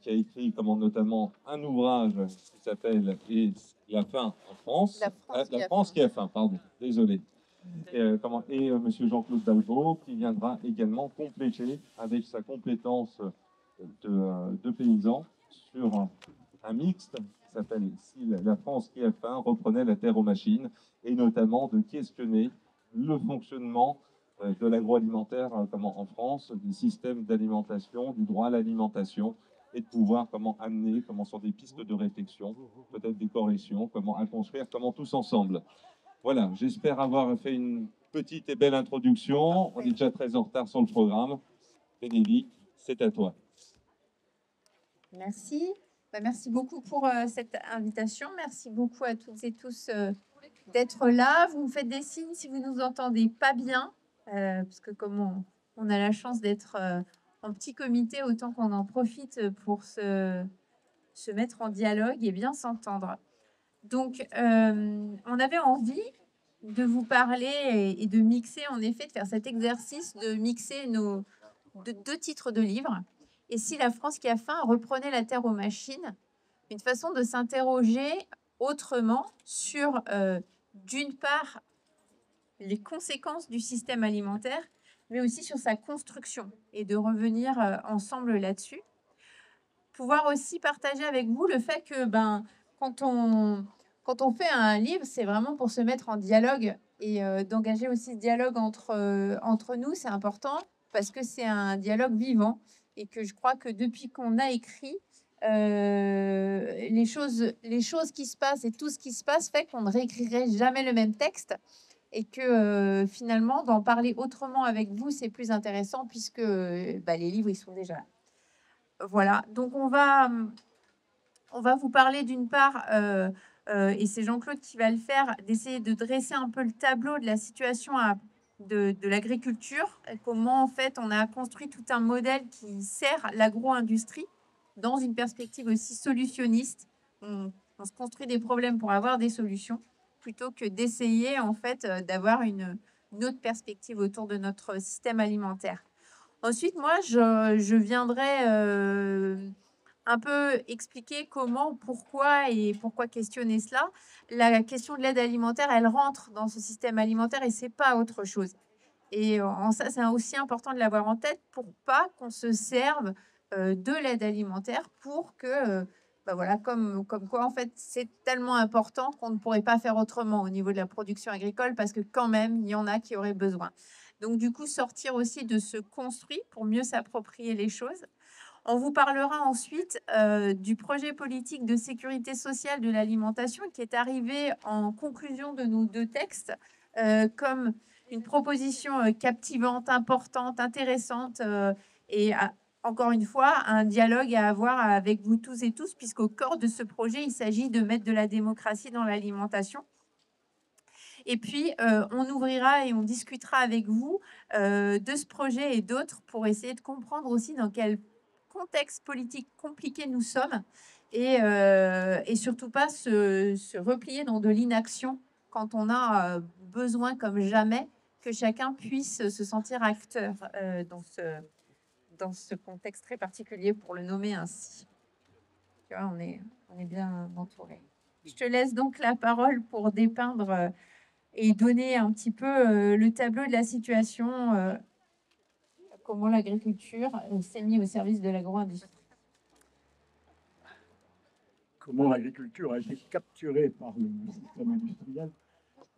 qui a écrit notamment un ouvrage qui s'appelle Et la faim en France. La France qui a faim, pardon, désolé. Monsieur Jean-Claude Dalbo, qui viendra également compléter avec sa compétence de paysan sur un mixte qui s'appelle Si la France qui a faim reprenait la terre aux machines, et notamment de questionner le fonctionnement de l'agroalimentaire en France, des systèmes d'alimentation, du droit à l'alimentation, et de pouvoir amener, sur des pistes de réflexion, peut-être des corrections, comment à construire, comment tous ensemble. Voilà, j'espère avoir fait une petite et belle introduction. On est déjà très en retard sur le programme. Bénédicte, c'est à toi. Merci. Merci beaucoup pour cette invitation. Merci beaucoup à toutes et tous d'être là. Vous me faites des signes si vous nous entendez pas bien, parce que comme on a la chance d'être en petit comité, autant qu'on en profite pour se mettre en dialogue et bien s'entendre. Donc, on avait envie de vous parler et de mixer, en effet, de faire cet exercice de mixer nos deux titres de livres. Et si la France qui a faim reprenait la terre aux machines, une façon de s'interroger autrement sur, d'une part, les conséquences du système alimentaire, mais aussi sur sa construction, et de revenir ensemble là-dessus. Pouvoir aussi partager avec vous le fait que quand on fait un livre, c'est vraiment pour se mettre en dialogue et d'engager aussi ce dialogue entre nous, c'est important parce que c'est un dialogue vivant et que je crois que depuis qu'on a écrit, les choses qui se passent et tout ce qui se passe fait qu'on ne réécrirait jamais le même texte et que finalement, d'en parler autrement avec vous, c'est plus intéressant puisque les livres, ils sont déjà là. Voilà, donc on va vous parler d'une part, et c'est Jean-Claude qui va le faire, d'essayer de dresser un peu le tableau de la situation de l'agriculture, et comment en fait on a construit tout un modèle qui sert l'agro-industrie dans une perspective aussi solutionniste. On se construit des problèmes pour avoir des solutions, plutôt que d'essayer en fait d'avoir une autre perspective autour de notre système alimentaire. Ensuite, moi, je viendrai un peu expliquer comment, pourquoi et pourquoi questionner cela. La question de l'aide alimentaire, elle rentre dans ce système alimentaire et c'est pas autre chose. Et en ça, c'est aussi important de l'avoir en tête pour pas qu'on se serve de l'aide alimentaire pour que, voilà, comme quoi, en fait, c'est tellement important qu'on ne pourrait pas faire autrement au niveau de la production agricole parce que quand même, il y en a qui auraient besoin. Donc, du coup, sortir aussi de ce construit pour mieux s'approprier les choses. On vous parlera ensuite du projet politique de sécurité sociale de l'alimentation qui est arrivé en conclusion de nos deux textes comme une proposition captivante, importante, intéressante encore une fois, un dialogue à avoir avec vous tous et tous, puisqu'au corps de ce projet, il s'agit de mettre de la démocratie dans l'alimentation. Et puis, on ouvrira et on discutera avec vous de ce projet et d'autres pour essayer de comprendre aussi dans quel contexte politique compliqué nous sommes et surtout pas se replier dans de l'inaction quand on a besoin comme jamais que chacun puisse se sentir acteur dans ce contexte très particulier, pour le nommer ainsi. Tu vois, on est bien entouré. Je te laisse donc la parole pour dépeindre et donner un petit peu le tableau de la situation, comment l'agriculture s'est mise au service de l'agro-industrie. Comment l'agriculture a été capturée par le système industriel,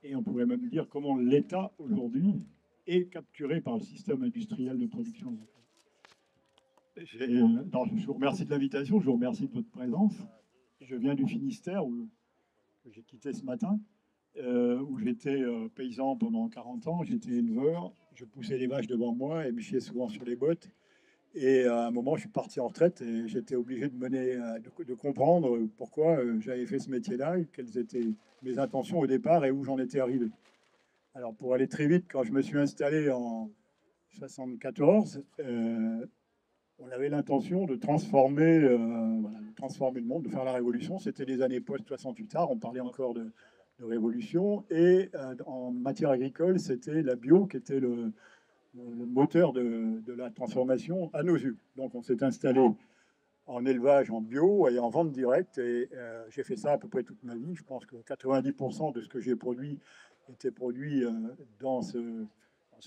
et on pourrait même dire comment l'État aujourd'hui est capturé par le système industriel de production. Je vous remercie de l'invitation, je vous remercie de votre présence. Je viens du Finistère, que j'ai quitté ce matin, où j'étais paysan pendant 40 ans, j'étais éleveur, je poussais les vaches devant moi et me chiais souvent sur les bottes. Et à un moment, je suis parti en retraite et j'étais obligé de comprendre pourquoi j'avais fait ce métier-là, quelles étaient mes intentions au départ et où j'en étais arrivé. Alors, pour aller très vite, quand je me suis installé en 74, on avait l'intention de transformer le monde, de faire la révolution. C'était les années post-68 art, on parlait encore de révolution. Et en matière agricole, c'était la bio qui était le moteur de la transformation à nos yeux. Donc on s'est installé en élevage, en bio et en vente directe. Et j'ai fait ça à peu près toute ma vie. Je pense que 90% de ce que j'ai produit était produit dans ce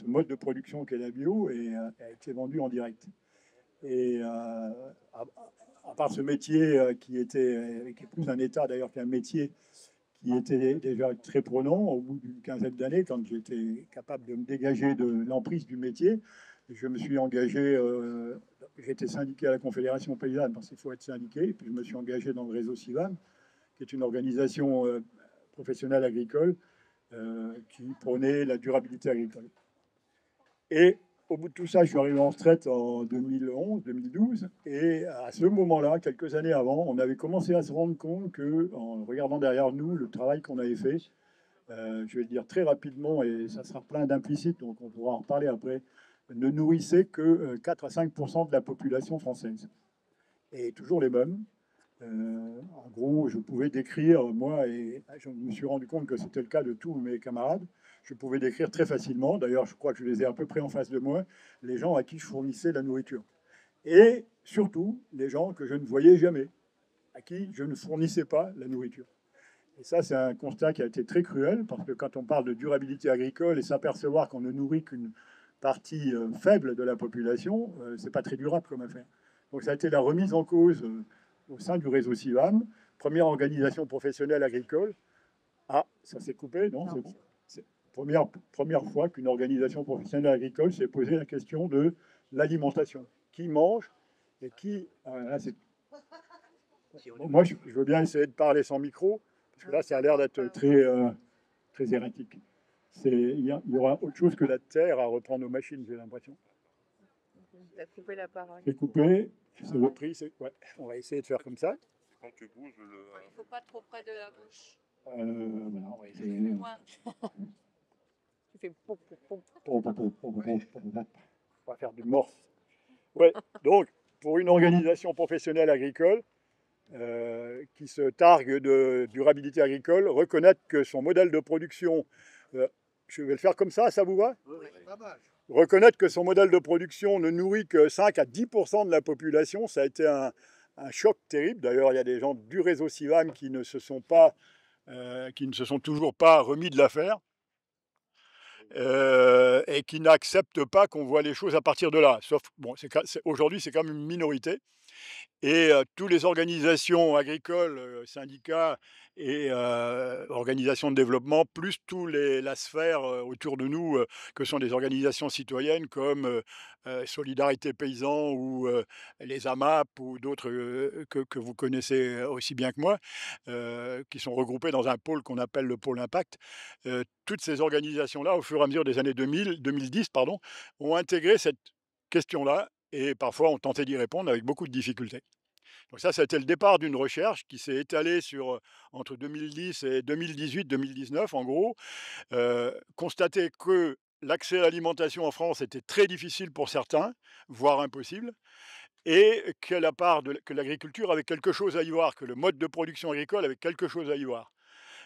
mode de production qu'est la bio et a été vendu en direct. Et à part ce métier qui est plus un état d'ailleurs qu'un métier, qui était déjà très prenant au bout d'une quinzaine d'années, quand j'étais capable de me dégager de l'emprise du métier, je me suis engagé, j'étais syndiqué à la Confédération paysanne parce qu'il faut être syndiqué, puis je me suis engagé dans le réseau CIVAM, qui est une organisation professionnelle agricole qui prônait la durabilité agricole. Et au bout de tout ça, je suis arrivé en retraite en 2011-2012. Et à ce moment-là, quelques années avant, on avait commencé à se rendre compte que, en regardant derrière nous le travail qu'on avait fait, je vais le dire très rapidement, et ça sera plein d'implicites, donc on pourra en reparler après, ne nourrissait que 4 à 5% de la population française. Et toujours les mêmes. En gros, je pouvais décrire, moi, et je me suis rendu compte que c'était le cas de tous mes camarades, je pouvais décrire très facilement, d'ailleurs je crois que je les ai à peu près en face de moi, les gens à qui je fournissais la nourriture. Et surtout, les gens que je ne voyais jamais, à qui je ne fournissais pas la nourriture. Et ça, c'est un constat qui a été très cruel, parce que quand on parle de durabilité agricole et s'apercevoir qu'on ne nourrit qu'une partie faible de la population, c'est pas très durable comme affaire. Donc ça a été la remise en cause au sein du réseau CIVAM, première organisation professionnelle agricole. Ah, ça s'est coupé, non, c'est bon. C'est première fois qu'une organisation professionnelle agricole s'est posé la question de l'alimentation. Qui mange et qui... là, moi, je veux bien essayer de parler sans micro, parce que là, ça a l'air d'être très erratique. Il y aura autre chose que la terre à reprendre aux machines, j'ai l'impression. Tu as coupé la parole. C'est coupé, c'est repris. Ouais, on va essayer de faire comme ça. Quand tu bouges Il ne faut pas trop près de la bouche. Voilà, on va essayer. Tu fais pop, pop, pop. On va faire du morse. Ouais, donc, pour une organisation professionnelle agricole qui se targue de durabilité agricole, reconnaître que son modèle de production, je vais le faire comme ça vous va? Oui, pas mal. Reconnaître que son modèle de production ne nourrit que 5 à 10% de la population, ça a été un choc terrible. D'ailleurs, il y a des gens du réseau CIVAM qui ne se sont toujours pas remis de l'affaire et qui n'acceptent pas qu'on voit les choses à partir de là. Sauf, bon, aujourd'hui, c'est quand même une minorité. Et toutes les organisations agricoles, syndicats et organisations de développement, plus la sphère autour de nous, que sont des organisations citoyennes comme Solidarité Paysan ou les AMAP ou d'autres que vous connaissez aussi bien que moi, qui sont regroupées dans un pôle qu'on appelle le pôle Impact. Toutes ces organisations-là, au fur et à mesure des années 2010, ont intégré cette question-là et parfois ont tenté d'y répondre avec beaucoup de difficultés. Donc ça a été le départ d'une recherche qui s'est étalée sur entre 2010 et 2018-2019 en gros. Constater que l'accès à l'alimentation en France était très difficile pour certains, voire impossible, et que l'agriculture avait quelque chose à y voir, que le mode de production agricole avait quelque chose à y voir.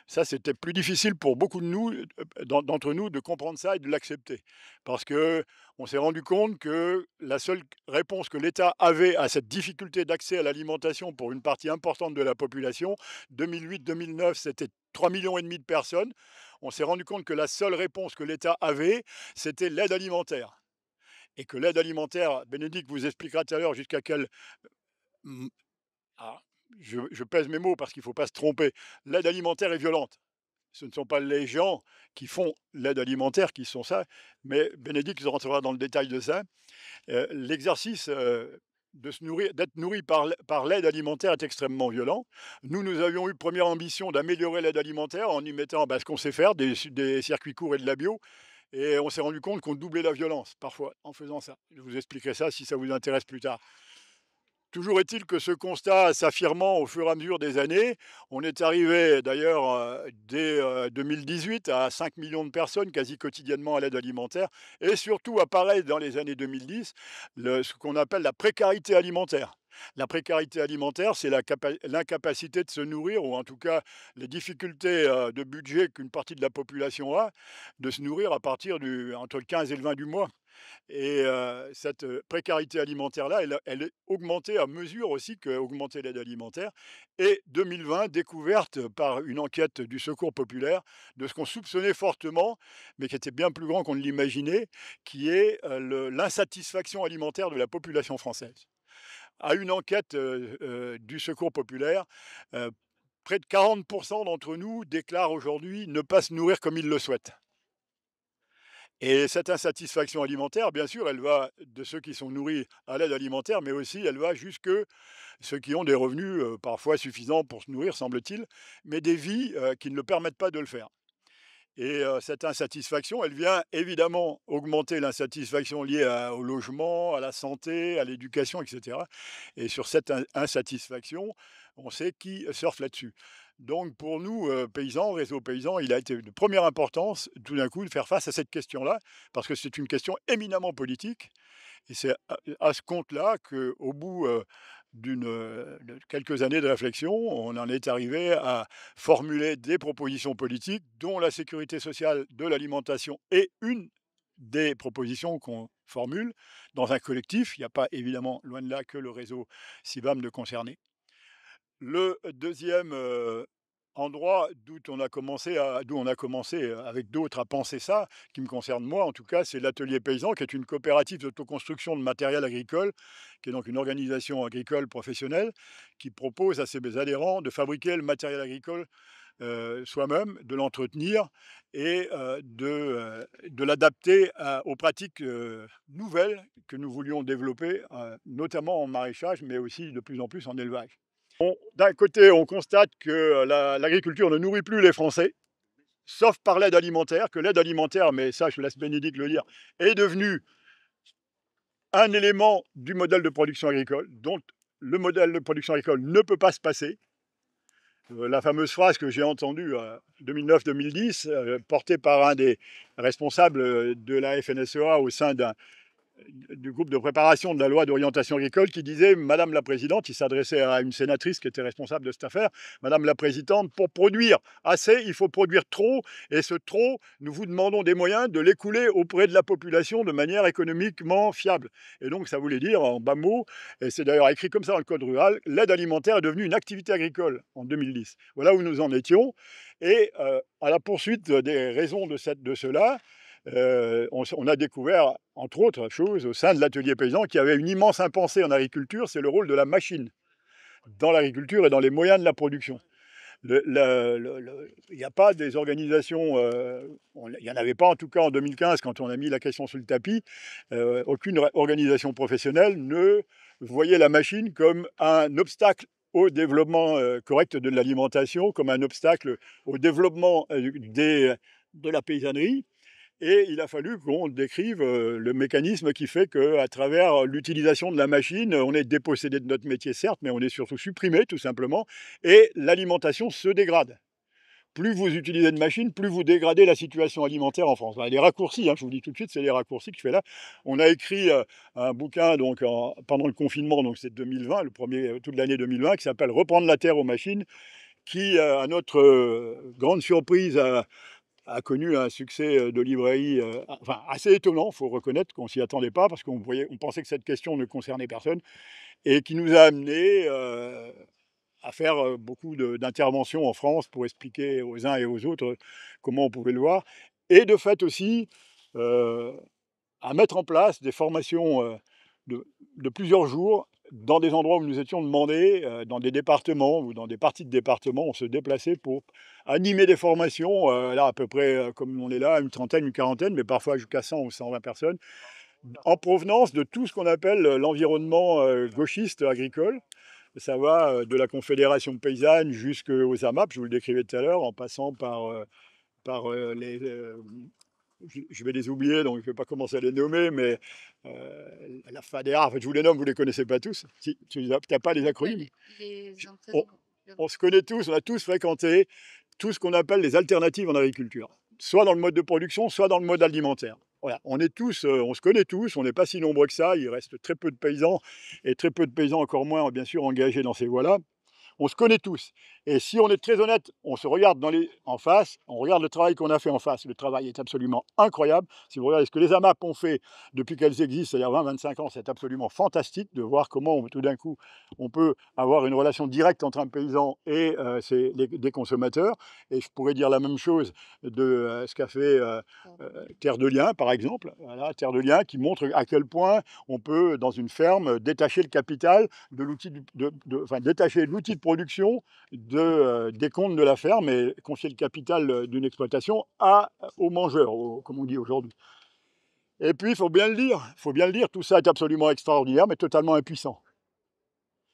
Ça, c'était plus difficile pour beaucoup d'entre nous de comprendre ça et de l'accepter. Parce qu'on s'est rendu compte que la seule réponse que l'État avait à cette difficulté d'accès à l'alimentation pour une partie importante de la population, 2008-2009, c'était 3,5 millions de personnes. On s'est rendu compte que la seule réponse que l'État avait, c'était l'aide alimentaire. Et que l'aide alimentaire, Bénédicte vous expliquera tout à l'heure jusqu'à quel... je pèse mes mots parce qu'il ne faut pas se tromper. L'aide alimentaire est violente. Ce ne sont pas les gens qui font l'aide alimentaire qui sont ça, mais Bénédicte rentrera dans le détail de ça. L'exercice d'être nourri par l'aide alimentaire est extrêmement violent. Nous avions eu première ambition d'améliorer l'aide alimentaire en y mettant ce qu'on sait faire, des circuits courts et de la bio. Et on s'est rendu compte qu'on doublait la violence, parfois, en faisant ça. Je vous expliquerai ça si ça vous intéresse plus tard. Toujours est-il que ce constat s'affirmant au fur et à mesure des années, on est arrivé d'ailleurs dès 2018 à 5 millions de personnes quasi quotidiennement à l'aide alimentaire et surtout apparaît dans les années 2010 ce qu'on appelle la précarité alimentaire. La précarité alimentaire, c'est l'incapacité de se nourrir, ou en tout cas les difficultés de budget qu'une partie de la population a, de se nourrir à partir entre le 15 et le 20 du mois. Et cette précarité alimentaire-là, elle est augmentée à mesure aussi qu'augmentait l'aide alimentaire. Et 2020, découverte par une enquête du Secours populaire de ce qu'on soupçonnait fortement, mais qui était bien plus grand qu'on ne l'imaginait, qui est l'insatisfaction alimentaire de la population française. À une enquête du Secours populaire, euh, près de 40% d'entre nous déclarent aujourd'hui ne pas se nourrir comme ils le souhaitent. Et cette insatisfaction alimentaire, bien sûr, elle va de ceux qui sont nourris à l'aide alimentaire, mais aussi elle va jusque ceux qui ont des revenus parfois suffisants pour se nourrir, semble-t-il, mais des vies qui ne le permettent pas de le faire. Et cette insatisfaction, elle vient évidemment augmenter l'insatisfaction liée au logement, à la santé, à l'éducation, etc. Et sur cette insatisfaction, on sait qui surfe là-dessus. Donc pour nous, paysans, réseau paysan, il a été de première importance tout d'un coup de faire face à cette question-là, parce que c'est une question éminemment politique. Et c'est à ce compte-là qu'au bout de quelques années de réflexion, on en est arrivé à formuler des propositions politiques, dont la sécurité sociale de l'alimentation est une des propositions qu'on formule dans un collectif. Il n'y a pas évidemment, loin de là, que le réseau CIBAM de concernés. Le deuxième endroit d'où on a commencé avec d'autres à penser ça, qui me concerne moi en tout cas, c'est l'Atelier Paysan, qui est une coopérative d'autoconstruction de matériel agricole, qui est donc une organisation agricole professionnelle, qui propose à ses adhérents de fabriquer le matériel agricole soi-même, de l'entretenir et de l'adapter aux pratiques nouvelles que nous voulions développer, notamment en maraîchage, mais aussi de plus en plus en élevage. D'un côté, on constate que l'agriculture ne nourrit plus les Français, sauf par l'aide alimentaire, que l'aide alimentaire, mais ça je laisse Bénédicte le dire, est devenue un élément du modèle de production agricole, dont le modèle de production agricole ne peut pas se passer. La fameuse phrase que j'ai entendue en 2009-2010, portée par un des responsables de la FNSEA au sein du groupe de préparation de la loi d'orientation agricole, qui disait: Madame la Présidente, il s'adressait à une sénatrice qui était responsable de cette affaire, Madame la Présidente, pour produire assez, il faut produire trop, et ce trop, nous vous demandons des moyens de l'écouler auprès de la population de manière économiquement fiable. Et donc ça voulait dire, en bas mots, et c'est d'ailleurs écrit comme ça dans le code rural, l'aide alimentaire est devenue une activité agricole en 2010. Voilà où nous en étions. Et à la poursuite des raisons de cela, on a découvert, entre autres choses, au sein de l'atelier paysan, qui avait une immense impensée en agriculture, c'est le rôle de la machine dans l'agriculture et dans les moyens de la production. Il n'y a pas des organisations, il n'y en avait pas en tout cas en 2015 quand on a mis la question sur le tapis, aucune organisation professionnelle ne voyait la machine comme un obstacle au développement correct de l'alimentation, comme un obstacle au développement de la paysannerie. Et il a fallu qu'on décrive le mécanisme qui fait qu'à travers l'utilisation de la machine, on est dépossédé de notre métier, certes, mais on est surtout supprimé, tout simplement, et l'alimentation se dégrade. Plus vous utilisez de machines, plus vous dégradez la situation alimentaire en France. Les raccourcis, je vous dis tout de suite, c'est les raccourcis que je fais là. On a écrit un bouquin pendant le confinement, donc c'est 2020, toute l'année 2020, qui s'appelle « Reprendre la terre aux machines », qui, à notre grande surprise, a connu un succès de librairie assez étonnant, il faut reconnaître qu'on ne s'y attendait pas, parce qu'on pensait que cette question ne concernait personne, et qui nous a amené à faire beaucoup d'interventions en France pour expliquer aux uns et aux autres comment on pouvait le voir, et de fait aussi à mettre en place des formations de plusieurs jours dans des endroits où nous étions demandés, dans des départements ou dans des parties de départements, on se déplaçait pour animer des formations, là à peu près comme on est là, une trentaine, une quarantaine, mais parfois jusqu'à 100 ou 120 personnes, en provenance de tout ce qu'on appelle l'environnement gauchiste agricole. Ça va de la Confédération paysanne jusqu'aux AMAP, je vous le décrivais tout à l'heure, en passant par les... je vais les oublier, donc je ne vais pas commencer à les nommer, mais la FADEA, en fait, je vous les nomme, vous ne les connaissez pas tous. Si, tu n'as pas les acronymes. On se connaît tous, on a tous fréquenté tout ce qu'on appelle les alternatives en agriculture, soit dans le mode de production, soit dans le mode alimentaire. Voilà, on se connaît tous, on n'est pas si nombreux que ça, il reste très peu de paysans, et très peu de paysans encore moins, bien sûr, engagés dans ces voies-là. on se connaît tous. Et si on est très honnête, on se regarde en face, on regarde le travail qu'on a fait en face. Le travail est absolument incroyable. Si vous regardez ce que les AMAP ont fait depuis qu'elles existent, c'est-à-dire 20-25 ans, c'est absolument fantastique de voir comment tout d'un coup on peut avoir une relation directe entre un paysan et des consommateurs. Et je pourrais dire la même chose de ce qu'a fait Terre de Liens, par exemple. Voilà, Terre de Liens qui montre à quel point on peut, dans une ferme, détacher le capital de l'outil, détacher l'outil de production des comptes de la ferme et confier le capital d'une exploitation aux mangeurs, comme on dit aujourd'hui. Et puis, il faut bien le dire, tout ça est absolument extraordinaire, mais totalement impuissant.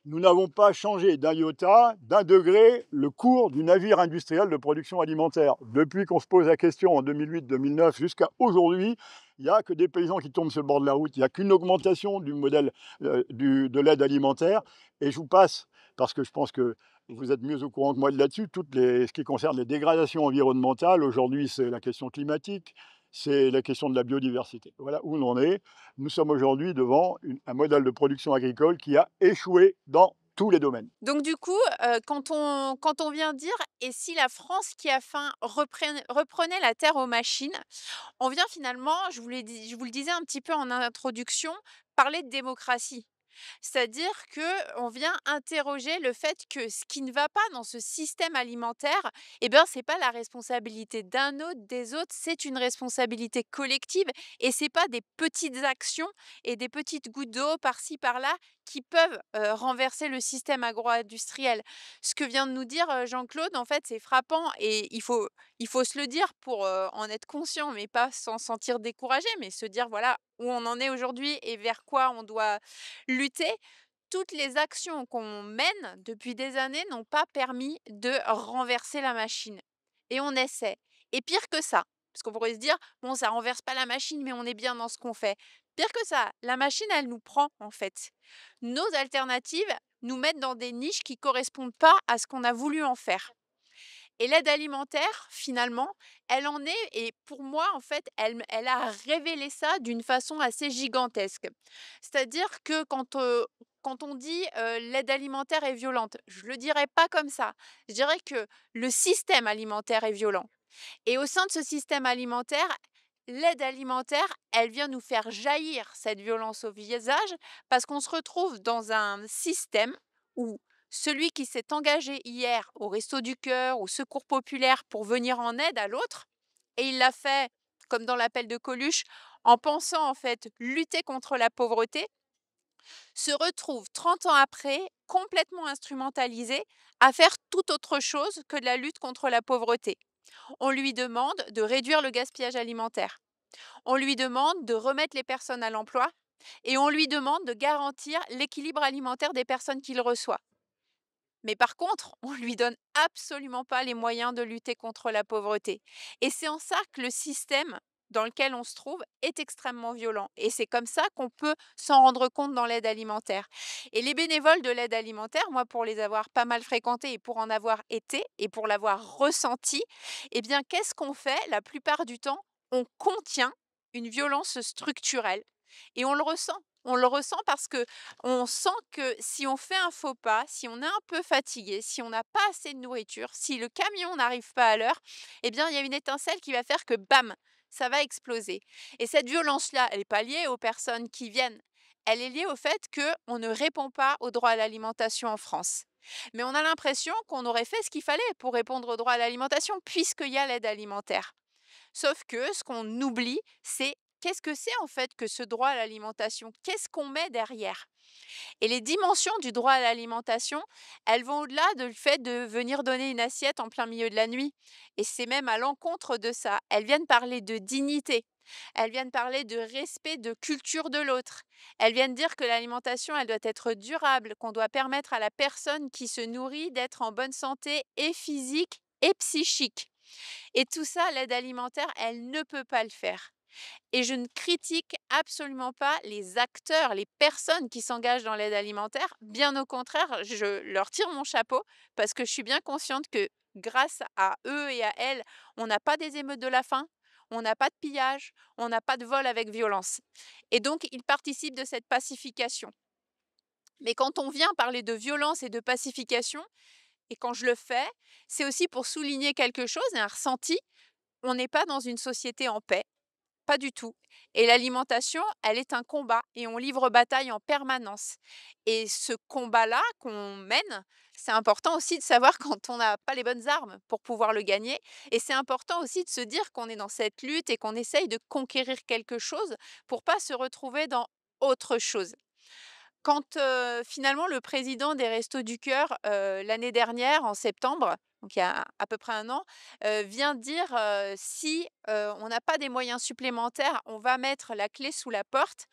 Nous n'avons pas changé d'un iota, d'un degré, le cours du navire industriel de production alimentaire. Depuis qu'on se pose la question en 2008-2009 jusqu'à aujourd'hui, il n'y a que des paysans qui tombent sur le bord de la route. Il n'y a qu'une augmentation du modèle de l'aide alimentaire. Et je vous passe, parce que je pense que vous êtes mieux au courant que moi là-dessus, ce qui concerne les dégradations environnementales. Aujourd'hui, c'est la question climatique, c'est la question de la biodiversité. Voilà où l'on en est. Nous sommes aujourd'hui devant un modèle de production agricole qui a échoué dans tous les domaines. Donc du coup, quand on vient dire: «Et si la France qui a faim reprenait la terre aux machines?» On vient finalement, je vous le disais un petit peu en introduction, parler de démocratie. C'est-à-dire que on vient interroger le fait que ce qui ne va pas dans ce système alimentaire, eh ben, c'est pas la responsabilité d'un autre, des autres, c'est une responsabilité collective et c'est pas des petites actions et des petites gouttes d'eau par-ci par-là qui peuvent, renverser le système agro-industriel. Ce que vient de nous dire, Jean-Claude, en fait, c'est frappant et il faut se le dire pour, en être conscient, mais pas s'en sentir découragé, mais se dire, voilà, où on en est aujourd'hui et vers quoi on doit lutter. Toutes les actions qu'on mène depuis des années n'ont pas permis de renverser la machine. Et on essaie. Et pire que ça, parce qu'on pourrait se dire, bon, ça renverse pas la machine, mais on est bien dans ce qu'on fait. Pire que ça, la machine, elle nous prend en fait. Nos alternatives nous mettent dans des niches qui correspondent pas à ce qu'on a voulu en faire. Et l'aide alimentaire, finalement, elle en est et pour moi, en fait, elle a révélé ça d'une façon assez gigantesque. C'est-à-dire que quand on dit, l'aide alimentaire est violente, je ne le dirais pas comme ça. Je dirais que le système alimentaire est violent et au sein de ce système alimentaire, l'aide alimentaire, elle vient nous faire jaillir cette violence au visage parce qu'on se retrouve dans un système où celui qui s'est engagé hier au Resto du Cœur, au Secours populaire pour venir en aide à l'autre, et il l'a fait comme dans l'appel de Coluche, en pensant en fait lutter contre la pauvreté, se retrouve 30 ans après complètement instrumentalisé à faire tout autre chose que de la lutte contre la pauvreté. On lui demande de réduire le gaspillage alimentaire. On lui demande de remettre les personnes à l'emploi et on lui demande de garantir l'équilibre alimentaire des personnes qu'il reçoit. Mais par contre, on lui donne absolument pas les moyens de lutter contre la pauvreté. Et c'est en ça que le système dans lequel on se trouve est extrêmement violent. Et c'est comme ça qu'on peut s'en rendre compte dans l'aide alimentaire. Et les bénévoles de l'aide alimentaire, moi pour les avoir pas mal fréquentés et pour en avoir été et pour l'avoir ressenti, eh bien qu'est-ce qu'on fait la plupart du temps? On contient une violence structurelle et on le ressent. On le ressent parce que on sent que si on fait un faux pas, si on est un peu fatigué, si on n'a pas assez de nourriture, si le camion n'arrive pas à l'heure, eh bien, il y a une étincelle qui va faire que bam, ça va exploser. Et cette violence-là, elle n'est pas liée aux personnes qui viennent. Elle est liée au fait qu'on ne répond pas au droit à l'alimentation en France. Mais on a l'impression qu'on aurait fait ce qu'il fallait pour répondre au droit à l'alimentation, puisqu'il y a l'aide alimentaire. Sauf que ce qu'on oublie, c'est qu'est-ce que c'est en fait que ce droit à l'alimentation? Qu'est-ce qu'on met derrière? Et les dimensions du droit à l'alimentation, elles vont au-delà du fait de venir donner une assiette en plein milieu de la nuit. Et c'est même à l'encontre de ça. Elles viennent parler de dignité. Elles viennent parler de respect, de culture de l'autre. Elles viennent dire que l'alimentation, elle doit être durable, qu'on doit permettre à la personne qui se nourrit d'être en bonne santé et physique et psychique. Et tout ça, l'aide alimentaire, elle ne peut pas le faire. Et je ne critique absolument pas les acteurs, les personnes qui s'engagent dans l'aide alimentaire. Bien au contraire, je leur tire mon chapeau parce que je suis bien consciente que grâce à eux et à elles, on n'a pas des émeutes de la faim, on n'a pas de pillage, on n'a pas de vol avec violence. Et donc, ils participent de cette pacification. Mais quand on vient parler de violence et de pacification, et quand je le fais, c'est aussi pour souligner quelque chose et un ressenti. On n'est pas dans une société en paix. Pas du tout. Et l'alimentation, elle est un combat et on livre bataille en permanence. Et ce combat-là qu'on mène, c'est important aussi de savoir quand on n'a pas les bonnes armes pour pouvoir le gagner. Et c'est important aussi de se dire qu'on est dans cette lutte et qu'on essaye de conquérir quelque chose pour pas se retrouver dans autre chose. Quand, finalement le président des Restos du Cœur, l'année dernière en septembre, donc il y a à peu près un an, vient dire, «Si, on n'a pas des moyens supplémentaires, on va mettre la clé sous la porte».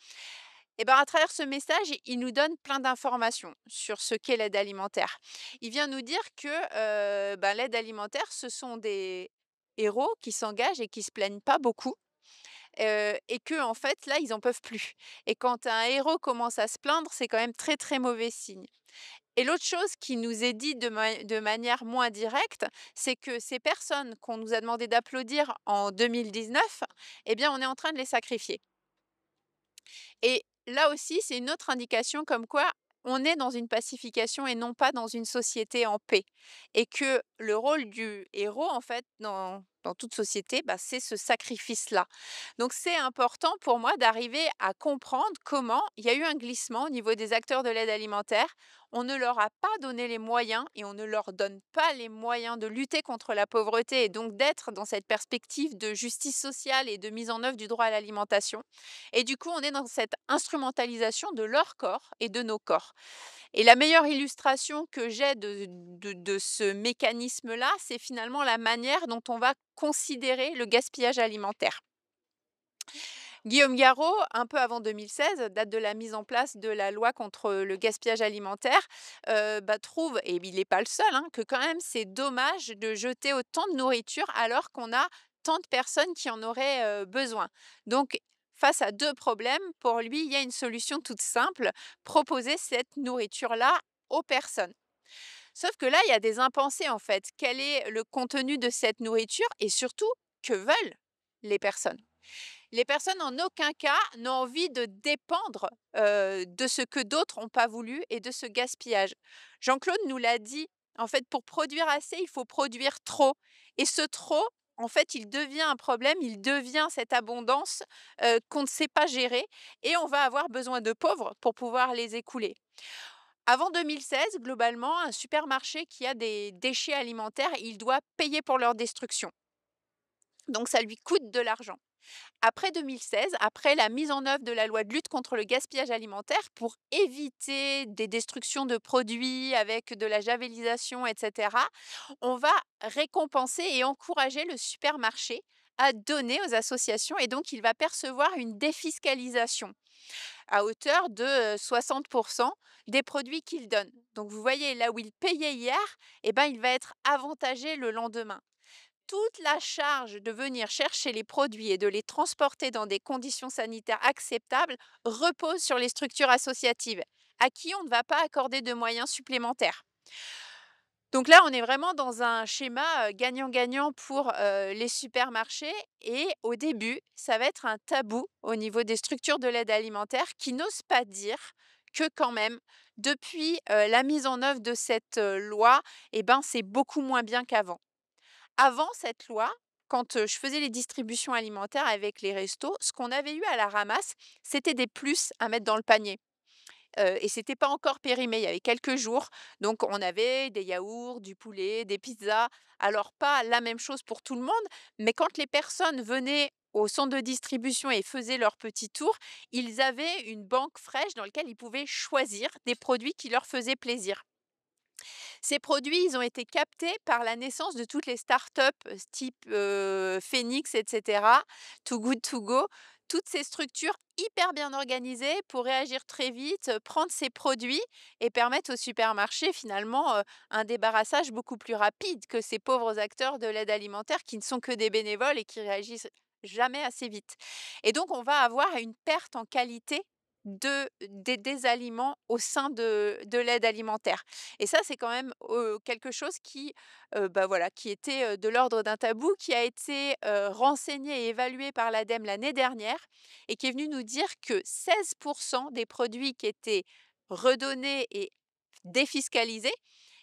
Et ben, à travers ce message, il nous donne plein d'informations sur ce qu'est l'aide alimentaire. Il vient nous dire que, l'aide alimentaire, ce sont des héros qui s'engagent et qui se plaignent pas beaucoup. Et que en fait, là, ils en peuvent plus. Et quand un héros commence à se plaindre, c'est quand même très, très mauvais signe. Et l'autre chose qui nous est dit de manière moins directe, c'est que ces personnes qu'on nous a demandé d'applaudir en 2019, eh bien, on est en train de les sacrifier. Et là aussi, c'est une autre indication comme quoi on est dans une pacification et non pas dans une société en paix. Et que le rôle du héros, en fait, dans toute société, bah, c'est ce sacrifice-là. Donc c'est important pour moi d'arriver à comprendre comment il y a eu un glissement au niveau des acteurs de l'aide alimentaire. On ne leur a pas donné les moyens et on ne leur donne pas les moyens de lutter contre la pauvreté et donc d'être dans cette perspective de justice sociale et de mise en œuvre du droit à l'alimentation. Et du coup, on est dans cette instrumentalisation de leur corps et de nos corps. Et la meilleure illustration que j'ai de ce mécanisme-là, c'est finalement la manière dont on va considérer le gaspillage alimentaire. Guillaume Garot, un peu avant 2016, date de la mise en place de la loi contre le gaspillage alimentaire, trouve, et il n'est pas le seul, hein, que quand même c'est dommage de jeter autant de nourriture alors qu'on a tant de personnes qui en auraient besoin. Donc, face à deux problèmes, pour lui, il y a une solution toute simple, proposer cette nourriture-là aux personnes. Sauf que là, il y a des impensés en fait. Quel est le contenu de cette nourriture et surtout, que veulent les personnes? Les personnes en aucun cas n'ont envie de dépendre, de ce que d'autres n'ont pas voulu et de ce gaspillage. Jean-Claude nous l'a dit, en fait, pour produire assez, il faut produire trop et ce trop, en fait, il devient un problème, il devient cette abondance, qu'on ne sait pas gérer et on va avoir besoin de pauvres pour pouvoir les écouler. Avant 2016, globalement, un supermarché qui a des déchets alimentaires, il doit payer pour leur destruction. Donc ça lui coûte de l'argent. Après 2016, après la mise en œuvre de la loi de lutte contre le gaspillage alimentaire pour éviter des destructions de produits avec de la javélisation, etc., on va récompenser et encourager le supermarché à donner aux associations et donc il va percevoir une défiscalisation à hauteur de 60% des produits qu'il donne. Donc vous voyez, là où il payait hier, eh ben, il va être avantagé le lendemain. Toute la charge de venir chercher les produits et de les transporter dans des conditions sanitaires acceptables repose sur les structures associatives, à qui on ne va pas accorder de moyens supplémentaires. Donc là, on est vraiment dans un schéma gagnant-gagnant pour les supermarchés. Et au début, ça va être un tabou au niveau des structures de l'aide alimentaire qui n'osent pas dire que quand même, depuis la mise en œuvre de cette loi, eh ben, c'est beaucoup moins bien qu'avant. Avant cette loi, quand, je faisais les distributions alimentaires avec les restos, ce qu'on avait eu à la ramasse, c'était des plus à mettre dans le panier. Et c'était pas encore périmé, il y avait quelques jours. Donc on avait des yaourts, du poulet, des pizzas. Alors pas la même chose pour tout le monde, mais quand les personnes venaient au centre de distribution et faisaient leur petit tour, ils avaient une banque fraîche dans laquelle ils pouvaient choisir des produits qui leur faisaient plaisir. Ces produits, ils ont été captés par la naissance de toutes les startups type Phoenix, etc., Too Good To Go, toutes ces structures hyper bien organisées pour réagir très vite, prendre ces produits et permettre aux supermarchés finalement un débarrassage beaucoup plus rapide que ces pauvres acteurs de l'aide alimentaire qui ne sont que des bénévoles et qui réagissent jamais assez vite. Et donc on va avoir une perte en qualité des aliments au sein de l'aide alimentaire. Et ça, c'est quand même, quelque chose qui, voilà, qui était, de l'ordre d'un tabou, qui a été, renseigné et évalué par l'ADEME l'année dernière et qui est venu nous dire que 16% des produits qui étaient redonnés et défiscalisés,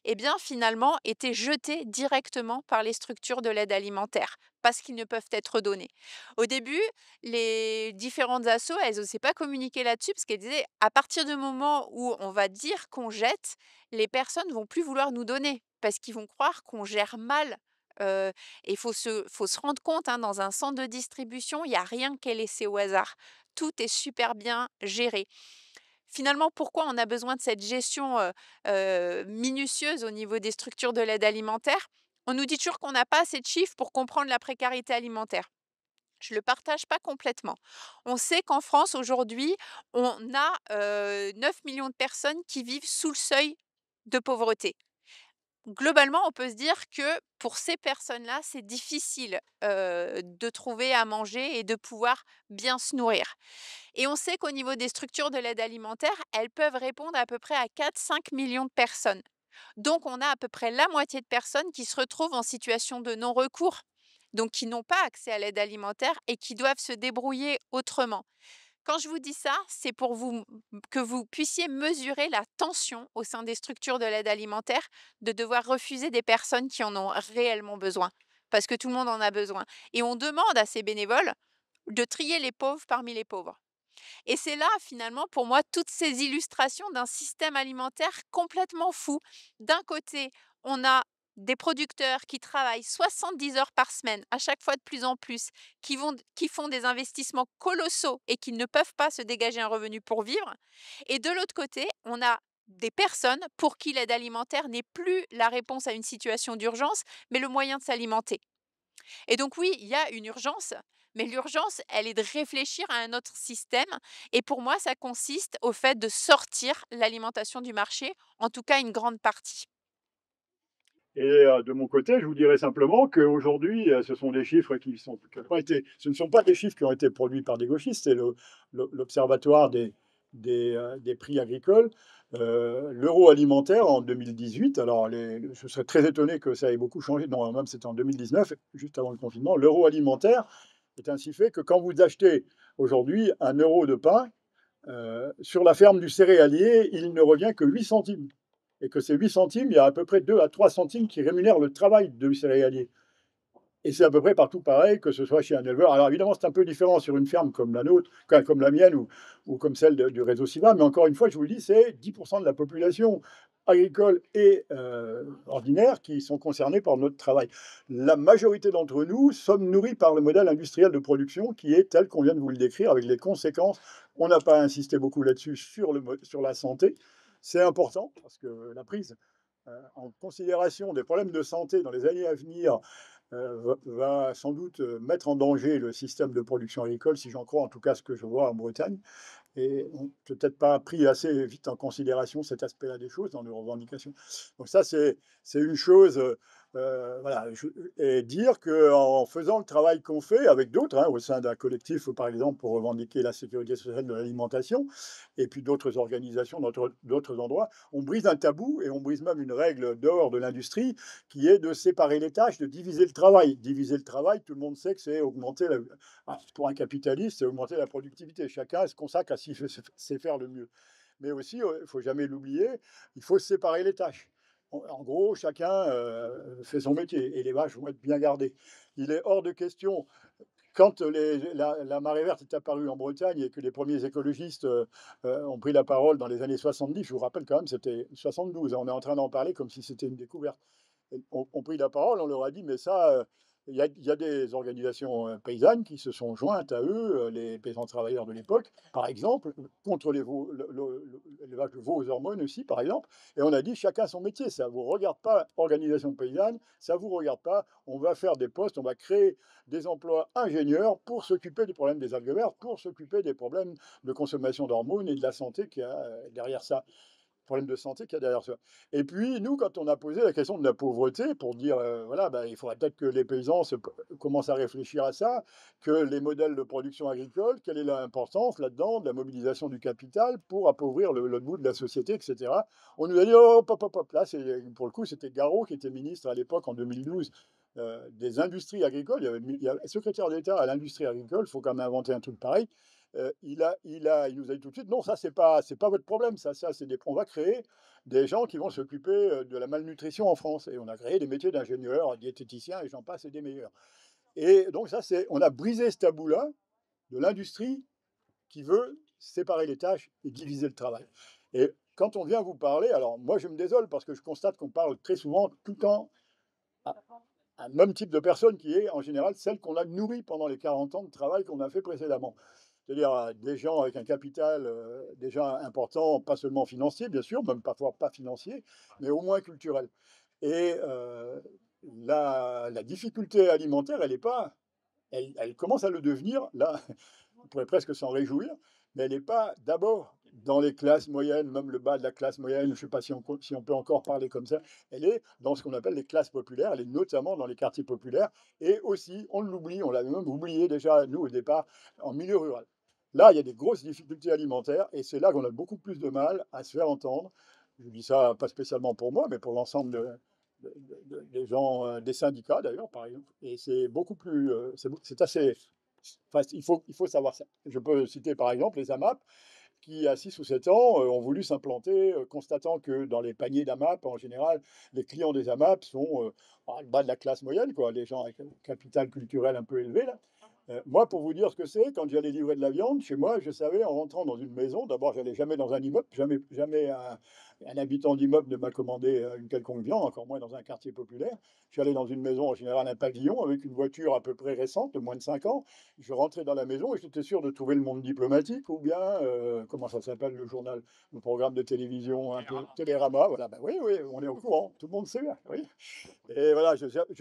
eh bien, finalement, étaient jetés directement par les structures de l'aide alimentaire, parce qu'ils ne peuvent être donnés. Au début, les différentes assos, elles n'osaient pas communiquer là-dessus, parce qu'elles disaient, à partir du moment où on va dire qu'on jette, les personnes vont plus vouloir nous donner, parce qu'ils vont croire qu'on gère mal. Et il faut se rendre compte, hein, dans un centre de distribution, il n'y a rien qui est laissé au hasard. Tout est super bien géré. Finalement, pourquoi on a besoin de cette gestion, minutieuse au niveau des structures de l'aide alimentaire? On nous dit toujours qu'on n'a pas assez de chiffres pour comprendre la précarité alimentaire. Je ne le partage pas complètement. On sait qu'en France, aujourd'hui, on a, 9 millions de personnes qui vivent sous le seuil de pauvreté. Globalement, on peut se dire que pour ces personnes-là, c'est difficile, de trouver à manger et de pouvoir bien se nourrir. Et on sait qu'au niveau des structures de l'aide alimentaire, elles peuvent répondre à peu près à 4-5 millions de personnes. Donc on a à peu près la moitié de personnes qui se retrouvent en situation de non-recours, donc qui n'ont pas accès à l'aide alimentaire et qui doivent se débrouiller autrement. Quand je vous dis ça, c'est pour que vous puissiez mesurer la tension au sein des structures de l'aide alimentaire de devoir refuser des personnes qui en ont réellement besoin, parce que tout le monde en a besoin. Et on demande à ces bénévoles de trier les pauvres parmi les pauvres. Et c'est là, finalement, pour moi, toutes ces illustrations d'un système alimentaire complètement fou. D'un côté, on a des producteurs qui travaillent 70 heures par semaine, à chaque fois de plus en plus, qui font des investissements colossaux et qui ne peuvent pas se dégager un revenu pour vivre. Et de l'autre côté, on a des personnes pour qui l'aide alimentaire n'est plus la réponse à une situation d'urgence, mais le moyen de s'alimenter. Et donc oui, il y a une urgence, mais l'urgence, elle est de réfléchir à un autre système. Et pour moi, ça consiste au fait de sortir l'alimentation du marché, en tout cas une grande partie. Et de mon côté, je vous dirais simplement qu'aujourd'hui, ce sont des chiffres qui n'ont pas été, ce ne sont pas des chiffres qui ont été produits par des gauchistes, c'est l'Observatoire des prix agricoles. L'euro alimentaire en 2018, alors je serais très étonné que ça ait beaucoup changé, non, même c'était en 2019, juste avant le confinement. L'euro alimentaire est ainsi fait que quand vous achetez aujourd'hui 1 euro de pain, sur la ferme du céréalier, il ne revient que 8 centimes. Et que ces 8 centimes, il y a à peu près 2 à 3 centimes qui rémunèrent le travail du céréalier. Et c'est à peu près partout pareil, que ce soit chez un éleveur. Alors évidemment, c'est un peu différent sur une ferme comme la nôtre, comme la mienne ou comme celle du réseau CIVA, mais encore une fois, je vous le dis, c'est 10% de la population agricole et ordinaire qui sont concernés par notre travail. La majorité d'entre nous sommes nourris par le modèle industriel de production qui est tel qu'on vient de vous le décrire, avec les conséquences. On n'a pas insisté beaucoup là-dessus sur la santé. C'est important parce que la prise en considération des problèmes de santé dans les années à venir va sans doute mettre en danger le système de production agricole, si j'en crois en tout cas ce que je vois en Bretagne. Et on n'a peut-être pas pris assez vite en considération cet aspect-là des choses dans nos revendications. Donc ça, c'est une chose. Voilà, et dire qu'en faisant le travail qu'on fait avec d'autres, hein, au sein d'un collectif, par exemple, pour revendiquer la sécurité sociale de l'alimentation, et puis d'autres organisations, d'autres endroits, on brise un tabou et on brise même une règle d'or de l'industrie qui est de séparer les tâches, de diviser le travail. Diviser le travail, tout le monde sait que c'est augmenter, pour un capitaliste, c'est augmenter la productivité. Chacun se consacre à ce qu'il sait faire le mieux. Mais aussi, il ne faut jamais l'oublier, il faut séparer les tâches. En gros, chacun fait son métier et les vaches vont être bien gardées. Il est hors de question, quand la marée verte est apparue en Bretagne et que les premiers écologistes ont pris la parole dans les années 70, je vous rappelle quand même, c'était 72, hein, on est en train d'en parler comme si c'était une découverte. Ont pris la parole, on leur a dit, mais ça, il y a des organisations paysannes qui se sont jointes à eux, les paysans travailleurs de l'époque, par exemple, contre l'élevage de veaux aux hormones aussi, par exemple. Et on a dit, chacun son métier, ça ne vous regarde pas, organisation paysanne, ça ne vous regarde pas, on va faire des postes, on va créer des emplois ingénieurs pour s'occuper des problèmes des algues vertes, pour s'occuper des problèmes de consommation d'hormones et de la santé qu'il y a derrière ça, problème de santé qu'il y a derrière ça. Et puis, nous, quand on a posé la question de la pauvreté, pour dire, voilà, ben, il faudrait peut-être que les paysans commencent à réfléchir à ça, que les modèles de production agricole, quelle est l'importance là-dedans de la mobilisation du capital pour appauvrir le bout de la société, etc. On nous a dit, oh, hop, hop, hop, là, pour le coup, c'était Garot qui était ministre à l'époque, en 2012, des industries agricoles. Il y avait secrétaire d'État à l'industrie agricole, il faut quand même inventer un truc pareil. il nous a dit tout de suite, non, ça, c'est pas votre problème, ça, on va créer des gens qui vont s'occuper de la malnutrition en France. Et on a créé des métiers d'ingénieurs, diététiciens, et j'en passe, et des meilleurs. Et donc, on a brisé ce tabou-là de l'industrie qui veut séparer les tâches et diviser le travail. Et quand on vient vous parler, alors moi, je me désole parce que je constate qu'on parle très souvent, tout le temps, à un même type de personne qui est, en général, celle qu'on a nourrie pendant les 40 ans de travail qu'on a fait précédemment. C'est-à-dire des gens avec un capital déjà important, pas seulement financier, bien sûr, même parfois pas financier, mais au moins culturel. Et la difficulté alimentaire, elle est pas, elle commence à le devenir, là, on pourrait presque s'en réjouir, mais elle n'est pas d'abord dans les classes moyennes, même le bas de la classe moyenne, je ne sais pas si on peut encore parler comme ça, elle est dans ce qu'on appelle les classes populaires, elle est notamment dans les quartiers populaires, et aussi, on l'oublie, on l'avait même oublié déjà, nous, au départ, en milieu rural. Là, il y a des grosses difficultés alimentaires, et c'est là qu'on a beaucoup plus de mal à se faire entendre. Je dis ça pas spécialement pour moi, mais pour l'ensemble des gens, des syndicats d'ailleurs, par exemple. Et c'est beaucoup plus, c'est assez, enfin, il faut savoir ça. Je peux citer par exemple les AMAP qui, à 6 ou 7 ans, ont voulu s'implanter, constatant que dans les paniers d'AMAP, en général, les clients des AMAP sont le bas de la classe moyenne, quoi, les gens avec un capital culturel un peu élevé. Là. Moi, pour vous dire ce que c'est, quand j'allais livrer de la viande, chez moi, je savais, en rentrant dans une maison, d'abord, j'allais jamais dans un immeuble, jamais un habitant d'immeuble ne m'a commandé une quelconque viande, encore moins dans un quartier populaire. Je suis allé dans une maison, en général un pavillon, avec une voiture à peu près récente, de moins de 5 ans. Je rentrais dans la maison et j'étais sûr de trouver le Monde diplomatique ou bien, comment ça s'appelle le journal, le programme de télévision, un peu Télérama. Voilà, ben oui, oui, on est au courant, tout le monde sait bien. Oui. Et voilà,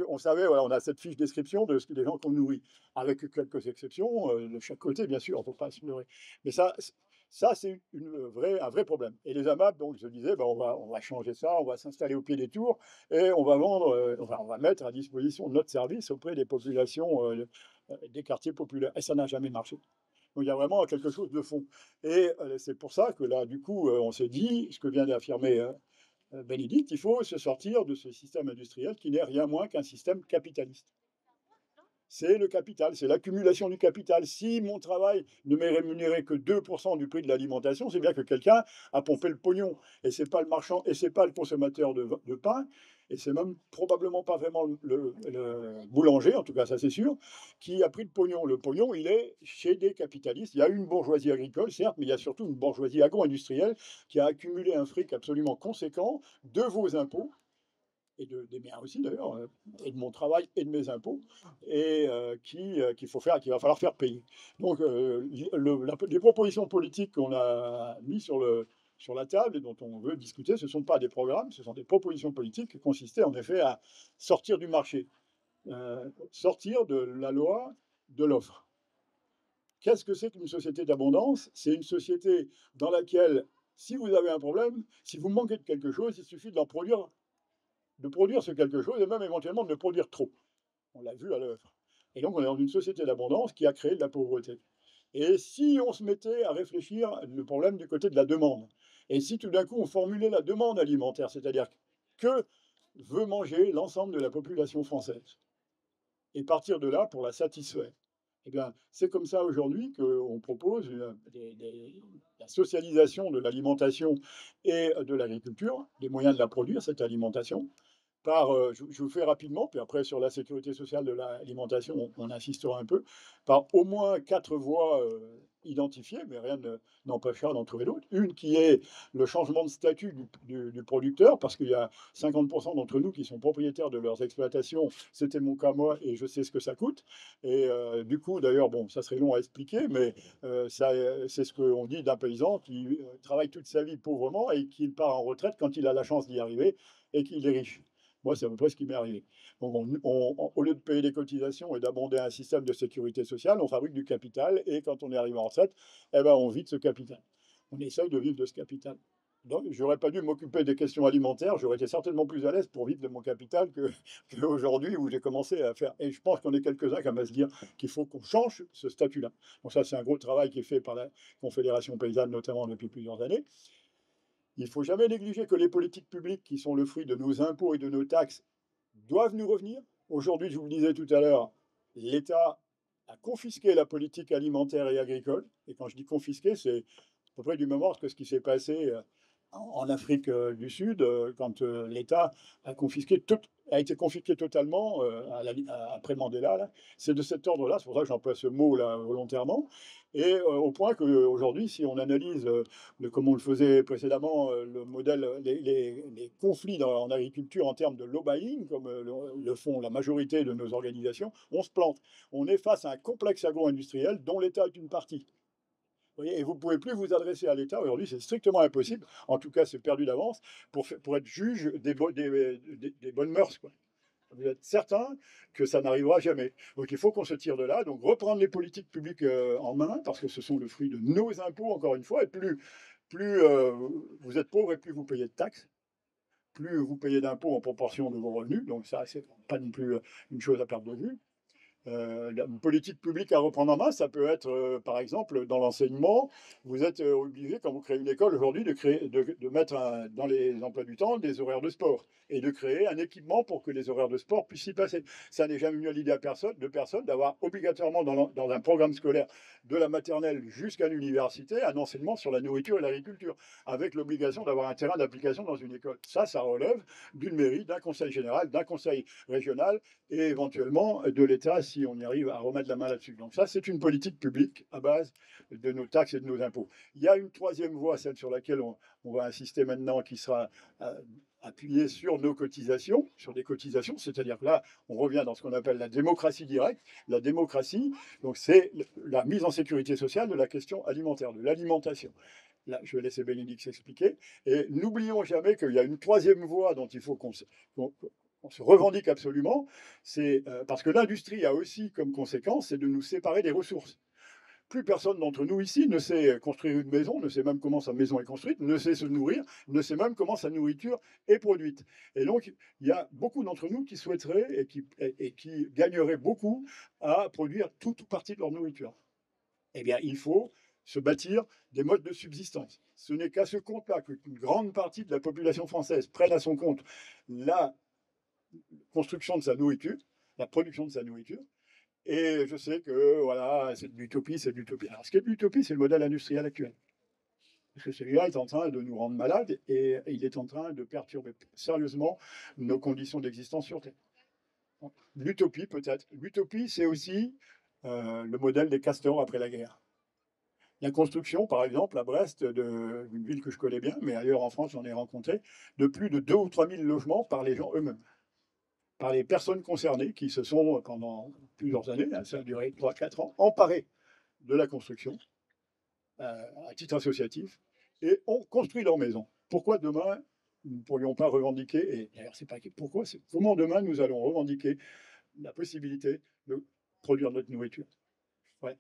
on savait, voilà, on a cette fiche description des gens qu'on nourrit, avec quelques exceptions de chaque côté, bien sûr, il ne faut pas se leurrer. Mais ça c'est un vrai problème. Et les AMAP, donc, je disais, ben, on va changer ça, on va s'installer au pied des tours et on va vendre, on va mettre à disposition notre service auprès des populations, des quartiers populaires. Et ça n'a jamais marché. Donc il y a vraiment quelque chose de fond. Et c'est pour ça que là, du coup, on s'est dit, ce que vient d'affirmer Bénédicte, il faut se sortir de ce système industriel qui n'est rien moins qu'un système capitaliste. C'est le capital, c'est l'accumulation du capital. Si mon travail ne m'est rémunéré que 2% du prix de l'alimentation, c'est bien que quelqu'un a pompé le pognon. Et ce n'est pas le marchand, et ce n'est pas le consommateur de pain, et c'est même probablement pas vraiment le boulanger, en tout cas ça c'est sûr, qui a pris le pognon. Le pognon, il est chez des capitalistes. Il y a une bourgeoisie agricole, certes, mais il y a surtout une bourgeoisie agro-industrielle qui a accumulé un fric absolument conséquent de vos impôts et des miens aussi d'ailleurs, et de mon travail et de mes impôts, et qu'il va falloir faire payer. Donc les propositions politiques qu'on a mises sur la table et dont on veut discuter, ce ne sont pas des programmes, ce sont des propositions politiques qui consistaient en effet à sortir du marché, sortir de la loi de l'offre. Qu'est-ce que c'est qu'une société d'abondance? C'est une société dans laquelle, si vous avez un problème, si vous manquez de quelque chose, il suffit de produire ce quelque chose et même éventuellement de le produire trop. On l'a vu à l'œuvre. Et donc on est dans une société d'abondance qui a créé de la pauvreté. Et si on se mettait à réfléchir le problème du côté de la demande, et si tout d'un coup on formulait la demande alimentaire, c'est-à-dire que veut manger l'ensemble de la population française, et partir de là pour la satisfaire, eh bien, c'est comme ça aujourd'hui qu'on propose la socialisation de l'alimentation et de l'agriculture, les moyens de la produire, cette alimentation, je vous fais rapidement, puis après sur la sécurité sociale de l'alimentation, on insistera un peu, par au moins 4 voies identifiées, mais rien n'empêchera d'en trouver d'autres. Une qui est le changement de statut du producteur, parce qu'il y a 50% d'entre nous qui sont propriétaires de leurs exploitations. C'était mon cas moi, et je sais ce que ça coûte. Et du coup, d'ailleurs, bon, ça serait long à expliquer, mais c'est ce qu'on dit d'un paysan qui travaille toute sa vie pauvrement et qui part en retraite quand il a la chance d'y arriver et qu'il est riche. Moi, c'est à peu près ce qui m'est arrivé. Donc, au lieu de payer des cotisations et d'abonder un système de sécurité sociale, on fabrique du capital et quand on est arrivé en retraite, eh ben, on vit de ce capital. On essaye de vivre de ce capital. Donc, j'aurais pas dû m'occuper des questions alimentaires, j'aurais été certainement plus à l'aise pour vivre de mon capital qu'aujourd'hui où j'ai commencé à faire. Et je pense qu'on est quelques-uns à se dire qu'il faut qu'on change ce statut-là. Donc, ça, c'est un gros travail qui est fait par la Confédération paysanne, notamment depuis plusieurs années. Il ne faut jamais négliger que les politiques publiques, qui sont le fruit de nos impôts et de nos taxes, doivent nous revenir. Aujourd'hui, je vous le disais tout à l'heure, l'État à confisquer la politique alimentaire et agricole. Et quand je dis confisquer, c'est à peu près du même ordre que ce qui s'est passé en Afrique du Sud, quand l'État a été confisqué totalement après Mandela. C'est de cet ordre-là, c'est pour ça que j'emploie ce mot-là volontairement. Et au point qu'aujourd'hui, si on analyse, comme on le faisait précédemment, le modèle, les conflits en agriculture en termes de lobbying, comme le font la majorité de nos organisations, on se plante. On est face à un complexe agro-industriel dont l'État est une partie. Vous voyez, et vous ne pouvez plus vous adresser à l'État. Aujourd'hui, c'est strictement impossible. En tout cas, c'est perdu d'avance pour être juge des bonnes mœurs, quoi. Vous êtes certain que ça n'arrivera jamais. Donc il faut qu'on se tire de là. Donc reprendre les politiques publiques en main, parce que ce sont le fruit de nos impôts, encore une fois. Et plus vous êtes pauvre et plus vous payez de taxes, plus vous payez d'impôts en proportion de vos revenus. Donc ça, c'est pas non plus une chose à perdre de vue. Une politique publique à reprendre en main, ça peut être, par exemple, dans l'enseignement, vous êtes obligé, quand vous créez une école aujourd'hui, de mettre dans les emplois du temps des horaires de sport et de créer un équipement pour que les horaires de sport puissent y passer. Ça n'est jamais mieux à l'idée de personne d'avoir obligatoirement dans un programme scolaire de la maternelle jusqu'à l'université un enseignement sur la nourriture et l'agriculture, avec l'obligation d'avoir un terrain d'application dans une école. Ça relève d'une mairie, d'un conseil général, d'un conseil régional et éventuellement de l'État si on y arrive à remettre la main là-dessus. Donc ça, c'est une politique publique à base de nos taxes et de nos impôts. Il y a une troisième voie, celle sur laquelle on va insister maintenant, qui sera appuyée sur nos cotisations, sur des cotisations, c'est-à-dire que là, on revient dans ce qu'on appelle la démocratie directe. La démocratie, donc c'est la mise en sécurité sociale de la question alimentaire, de l'alimentation. Là, je vais laisser Bénédicte s'expliquer. Et n'oublions jamais qu'il y a une troisième voie dont il faut qu'on se revendique absolument, c'est parce que l'industrie a aussi comme conséquence, c'est de nous séparer des ressources. Plus personne d'entre nous ici ne sait construire une maison, ne sait même comment sa maison est construite, ne sait se nourrir, ne sait même comment sa nourriture est produite. Et donc, il y a beaucoup d'entre nous qui souhaiteraient et qui gagneraient beaucoup à produire tout ou partie de leur nourriture. Eh bien, il faut se bâtir des modes de subsistance. Ce n'est qu'à ce compte-là qu'une grande partie de la population française prenne à son compte la construction de sa nourriture, la production de sa nourriture. Et je sais que voilà, c'est de l'utopie, c'est de l'utopie. Alors, ce qui est de l'utopie, c'est le modèle industriel actuel. Parce que celui-là est en train de nous rendre malades et il est en train de perturber sérieusement nos conditions d'existence sur Terre. L'utopie, peut-être. L'utopie, c'est aussi le modèle des castors après la guerre. La construction, par exemple, à Brest, d'une ville que je connais bien, mais ailleurs en France, j'en ai rencontré, de plus de 2 ou 3 000 logements par les gens eux-mêmes, par les personnes concernées qui se sont, pendant plusieurs années, ça a duré 3-4 ans, emparées de la construction à titre associatif et ont construit leur maison. Pourquoi demain, nous ne pourrions pas revendiquer, et d'ailleurs, c'est pas pourquoi, c'est comment demain nous allons revendiquer la possibilité de produire notre nourriture. Ouais,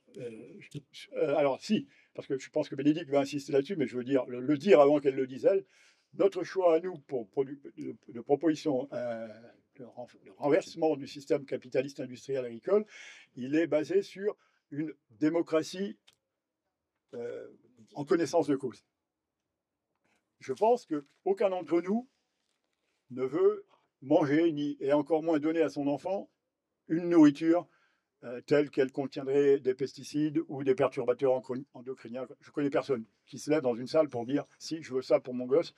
alors, si, parce que je pense que Bénédicte va insister là-dessus, mais je veux dire, le dire avant qu'elle le dise elle. Notre choix à nous de proposition de renversement du système capitaliste industriel agricole, il est basé sur une démocratie en connaissance de cause. Je pense qu'aucun d'entre nous ne veut manger, et encore moins donner à son enfant une nourriture telle qu'elle contiendrait des pesticides ou des perturbateurs endocriniens. Je ne connais personne qui se lève dans une salle pour dire si je veux ça pour mon gosse,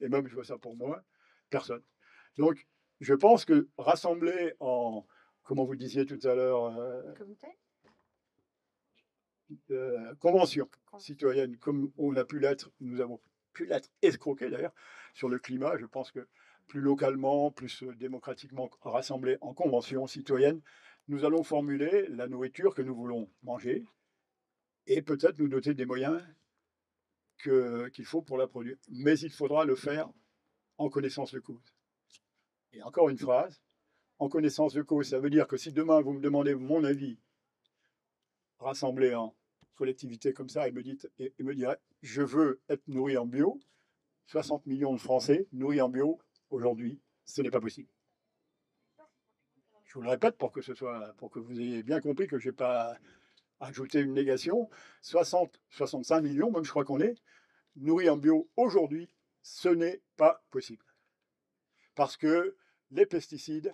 et même je veux ça pour moi, personne. Donc, je pense que rassembler en, comment vous disiez tout à l'heure, convention citoyenne, comme on a pu l'être, nous avons pu l'être escroqués d'ailleurs, sur le climat, je pense que plus localement, plus démocratiquement rassemblés en convention citoyenne, nous allons formuler la nourriture que nous voulons manger et peut-être nous doter des moyens qu'il faut pour la produire. Mais il faudra le faire en connaissance de cause. Et encore une phrase, en connaissance de cause, ça veut dire que si demain vous me demandez mon avis, rassemblé en collectivité comme ça, et me dirait, je veux être nourri en bio, 60 millions de Français nourris en bio, aujourd'hui, ce n'est pas possible. Je vous le répète pour que vous ayez bien compris que je n'ai pas ajouté une négation. 65 millions, même je crois qu'on est, nourris en bio aujourd'hui, ce n'est pas possible. Parce que les pesticides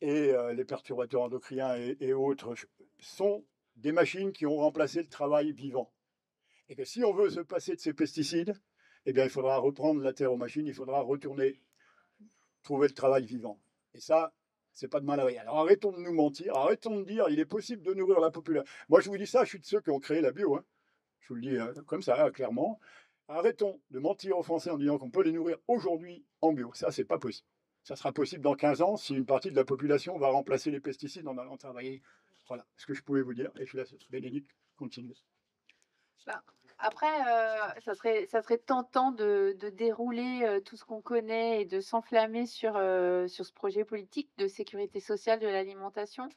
et les perturbateurs endocriniens et autres sont des machines qui ont remplacé le travail vivant. Et que si on veut se passer de ces pesticides, eh bien, il faudra reprendre la terre aux machines, il faudra retourner trouver le travail vivant. Et ça, c'est pas de mal à rien. Alors arrêtons de nous mentir, arrêtons de dire il est possible de nourrir la population. Moi, je vous dis ça, je suis de ceux qui ont créé la bio. Hein. Je vous le dis comme ça, clairement. Arrêtons de mentir aux Français en disant qu'on peut les nourrir aujourd'hui en bio. Ça, c'est pas possible. Ça sera possible dans 15 ans si une partie de la population va remplacer les pesticides en allant travailler. Voilà ce que je pouvais vous dire. Et je laisse Bénédicte continuer. Bah, après, ça serait tentant de dérouler tout ce qu'on connaît et de s'enflammer sur ce projet politique de sécurité sociale de l'alimentation.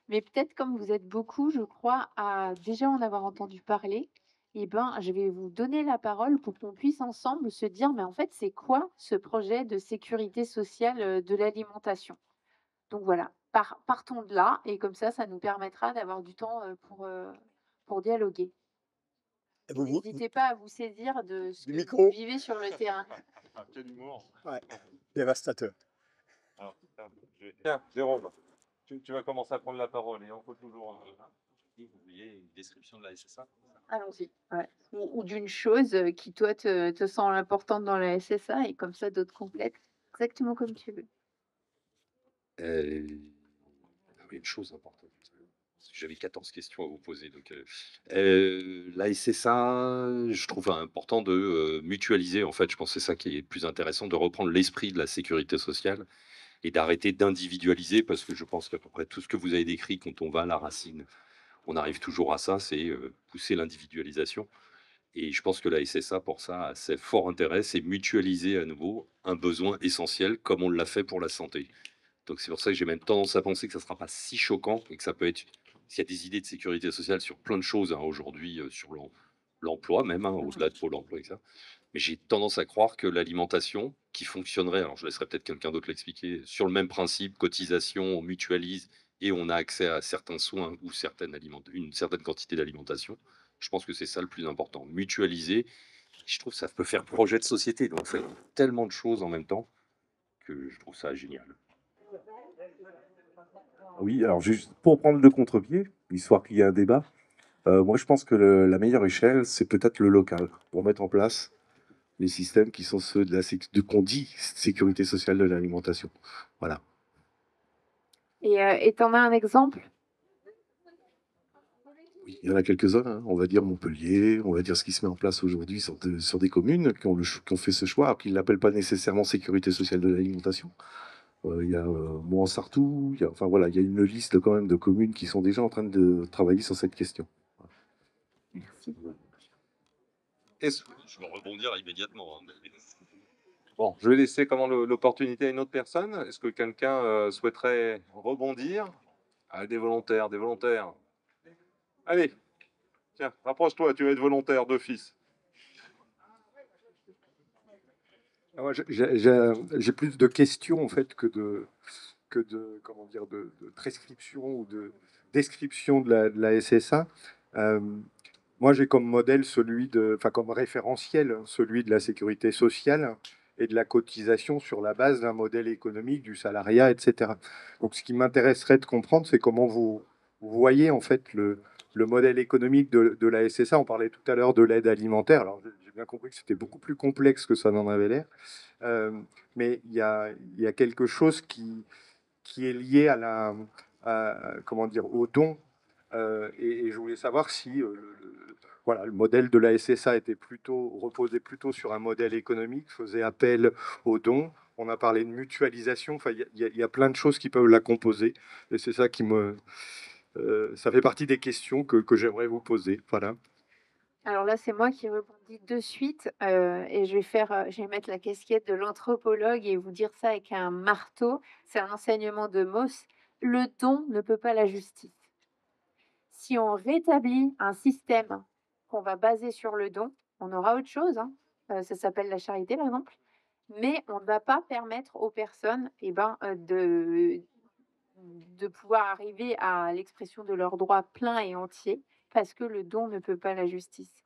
Mais peut-être comme vous êtes beaucoup, je crois, à déjà en avoir entendu parler, eh ben, je vais vous donner la parole pour qu'on puisse ensemble se dire, mais en fait, c'est quoi ce projet de sécurité sociale de l'alimentation? Donc voilà, partons de là, et comme ça nous permettra d'avoir du temps pour dialoguer. N'hésitez pas à vous saisir de ce que vous vivez sur le terrain. Quel humour. Ouais, dévastateur. Alors, tiens, Jérôme, tu vas commencer à prendre la parole et on peut toujours... Vous voyez une description de la SSA? Allons-y. Ouais. Ou d'une chose qui, toi, te semble importante dans la SSA, et comme ça, d'autres complètent exactement comme tu veux. Une chose importante. J'avais 14 questions à vous poser. Donc, la SSA, je trouve important de mutualiser. En fait, je pense que c'est ça qui est le plus intéressant, de reprendre l'esprit de la sécurité sociale et d'arrêter d'individualiser, parce que je pense qu'à peu près tout ce que vous avez décrit, quand on va à la racine, on arrive toujours à ça, c'est pousser l'individualisation. Et je pense que la SSA, pour ça, a assez fort intérêt, c'est mutualiser à nouveau un besoin essentiel, comme on l'a fait pour la santé. Donc c'est pour ça que j'ai même tendance à penser que ça ne sera pas si choquant et que ça peut être, s'il y a des idées de sécurité sociale sur plein de choses hein, aujourd'hui, sur l'emploi même, hein, au-delà de Pôle emploi, etc. Mais j'ai tendance à croire que l'alimentation qui fonctionnerait, alors je laisserai peut-être quelqu'un d'autre l'expliquer, sur le même principe, cotisation, on mutualise et on a accès à certains soins ou une certaine quantité d'alimentation. Je pense que c'est ça le plus important, mutualiser. Je trouve que ça peut faire projet de société, donc on fait tellement de choses en même temps que je trouve ça génial. Oui, alors juste pour prendre le contre-pied, histoire qu'il y ait un débat, moi je pense que la meilleure échelle, c'est peut-être le local, pour mettre en place les systèmes qui sont ceux de qu'on dit sécurité sociale de l'alimentation. Voilà. Et t'en as un exemple? Oui, il y en a quelques-uns, hein. On va dire Montpellier, on va dire ce qui se met en place aujourd'hui sur des communes qui ont fait ce choix, alors qu'ils ne l'appellent pas nécessairement sécurité sociale de l'alimentation. Il y a Mouansartou, enfin voilà, il y a une liste quand même de communes qui sont déjà en train de travailler sur cette question. Merci. Je vais rebondir immédiatement. Hein. Bon, je vais laisser l'opportunité à une autre personne. Est-ce que quelqu'un souhaiterait rebondir? Ah, des volontaires, des volontaires. Allez, tiens, rapproche-toi, tu vas être volontaire d'office. J'ai plus de questions en fait que de comment dire de prescription ou de description de la SSA. Moi, j'ai comme modèle comme référentiel celui de la sécurité sociale et de la cotisation sur la base d'un modèle économique du salariat, etc. Donc, ce qui m'intéresserait de comprendre, c'est comment vous voyez en fait le modèle économique de la SSA. On parlait tout à l'heure de l'aide alimentaire. Alors, j'ai bien compris que c'était beaucoup plus complexe que ça n'en avait l'air. Mais il y a quelque chose qui est lié comment dire, au don. Et je voulais savoir si voilà, le modèle de la SSA reposait plutôt sur un modèle économique, faisait appel aux dons. On a parlé de mutualisation. Enfin, il y a plein de choses qui peuvent la composer. Et c'est ça ça fait partie des questions que j'aimerais vous poser. Voilà. Alors là, c'est moi qui rebondis de suite, et je vais mettre la casquette de l'anthropologue et vous dire ça avec un marteau. C'est un enseignement de Mauss. Le don ne peut pas la justice. Si on rétablit un système qu'on va baser sur le don, on aura autre chose, hein. Ça s'appelle la charité, par exemple. Mais on ne va pas permettre aux personnes de pouvoir arriver à l'expression de leurs droits pleins et entiers, parce que le don ne peut pas la justice.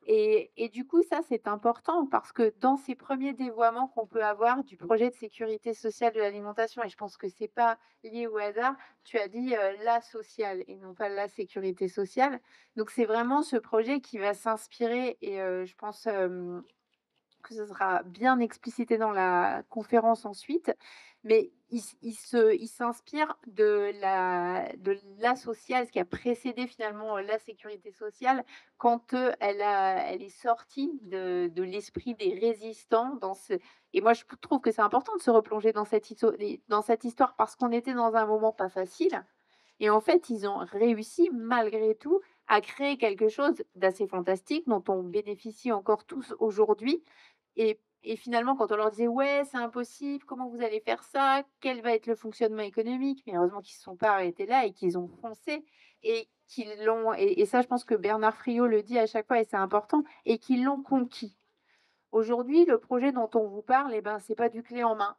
Et du coup, ça, c'est important parce que dans ces premiers dévoiements qu'on peut avoir du projet de sécurité sociale de l'alimentation, et je pense que c'est pas lié au hasard, tu as dit la sociale et non pas la sécurité sociale. Donc, c'est vraiment ce projet qui va s'inspirer et je pense que ce sera bien explicité dans la conférence ensuite, mais il s'inspire de la sociale, ce qui a précédé finalement la sécurité sociale, quand elle est sortie de l'esprit des résistants. Et moi, je trouve que c'est important de se replonger dans cette histoire parce qu'on était dans un moment pas facile. Et en fait, ils ont réussi malgré tout à créer quelque chose d'assez fantastique dont on bénéficie encore tous aujourd'hui et finalement, quand on leur disait: «Ouais, c'est impossible, comment vous allez faire ça? Quel va être le fonctionnement économique?» Mais heureusement qu'ils ne se sont pas arrêtés là et qu'ils ont foncé et qu'ils l'ont et ça, je pense que Bernard Friot le dit à chaque fois et c'est important et qu'ils l'ont conquis. Aujourd'hui, le projet dont on vous parle et ben, c'est pas du clé en main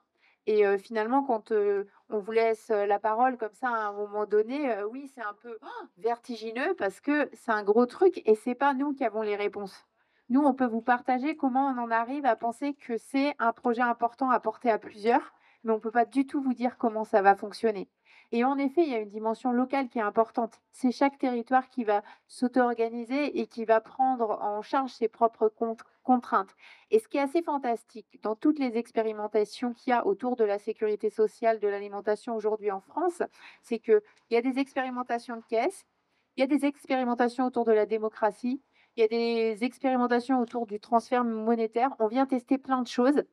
et finalement, quand, on vous laisse, la parole comme ça à un moment donné, oui, c'est un peu vertigineux parce que c'est un gros truc et c'est pas nous qui avons les réponses. Nous, on peut vous partager comment on en arrive à penser que c'est un projet important à porter à plusieurs, mais on peut pas du tout vous dire comment ça va fonctionner et en effet, il y a une dimension locale qui est importante. C'est chaque territoire qui va s'auto-organiser et qui va prendre en charge ses propres contraintes. Et ce qui est assez fantastique dans toutes les expérimentations qu'il y a autour de la sécurité sociale de l'alimentation aujourd'hui en France, c'est qu'il y a des expérimentations de caisse, il y a des expérimentations autour de la démocratie, il y a des expérimentations autour du transfert monétaire. On vient tester plein de choses.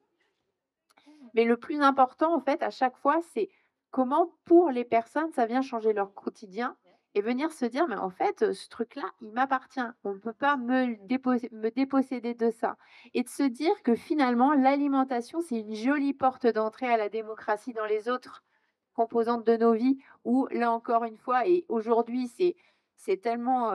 Mais le plus important, en fait, à chaque fois, c'est comment, pour les personnes, ça vient changer leur quotidien et venir se dire: «Mais en fait, ce truc-là, il m'appartient. On ne peut pas me déposséder de ça» et de se dire que finalement, l'alimentation, c'est une jolie porte d'entrée à la démocratie dans les autres composantes de nos vies où, là encore une fois et aujourd'hui, c'est tellement,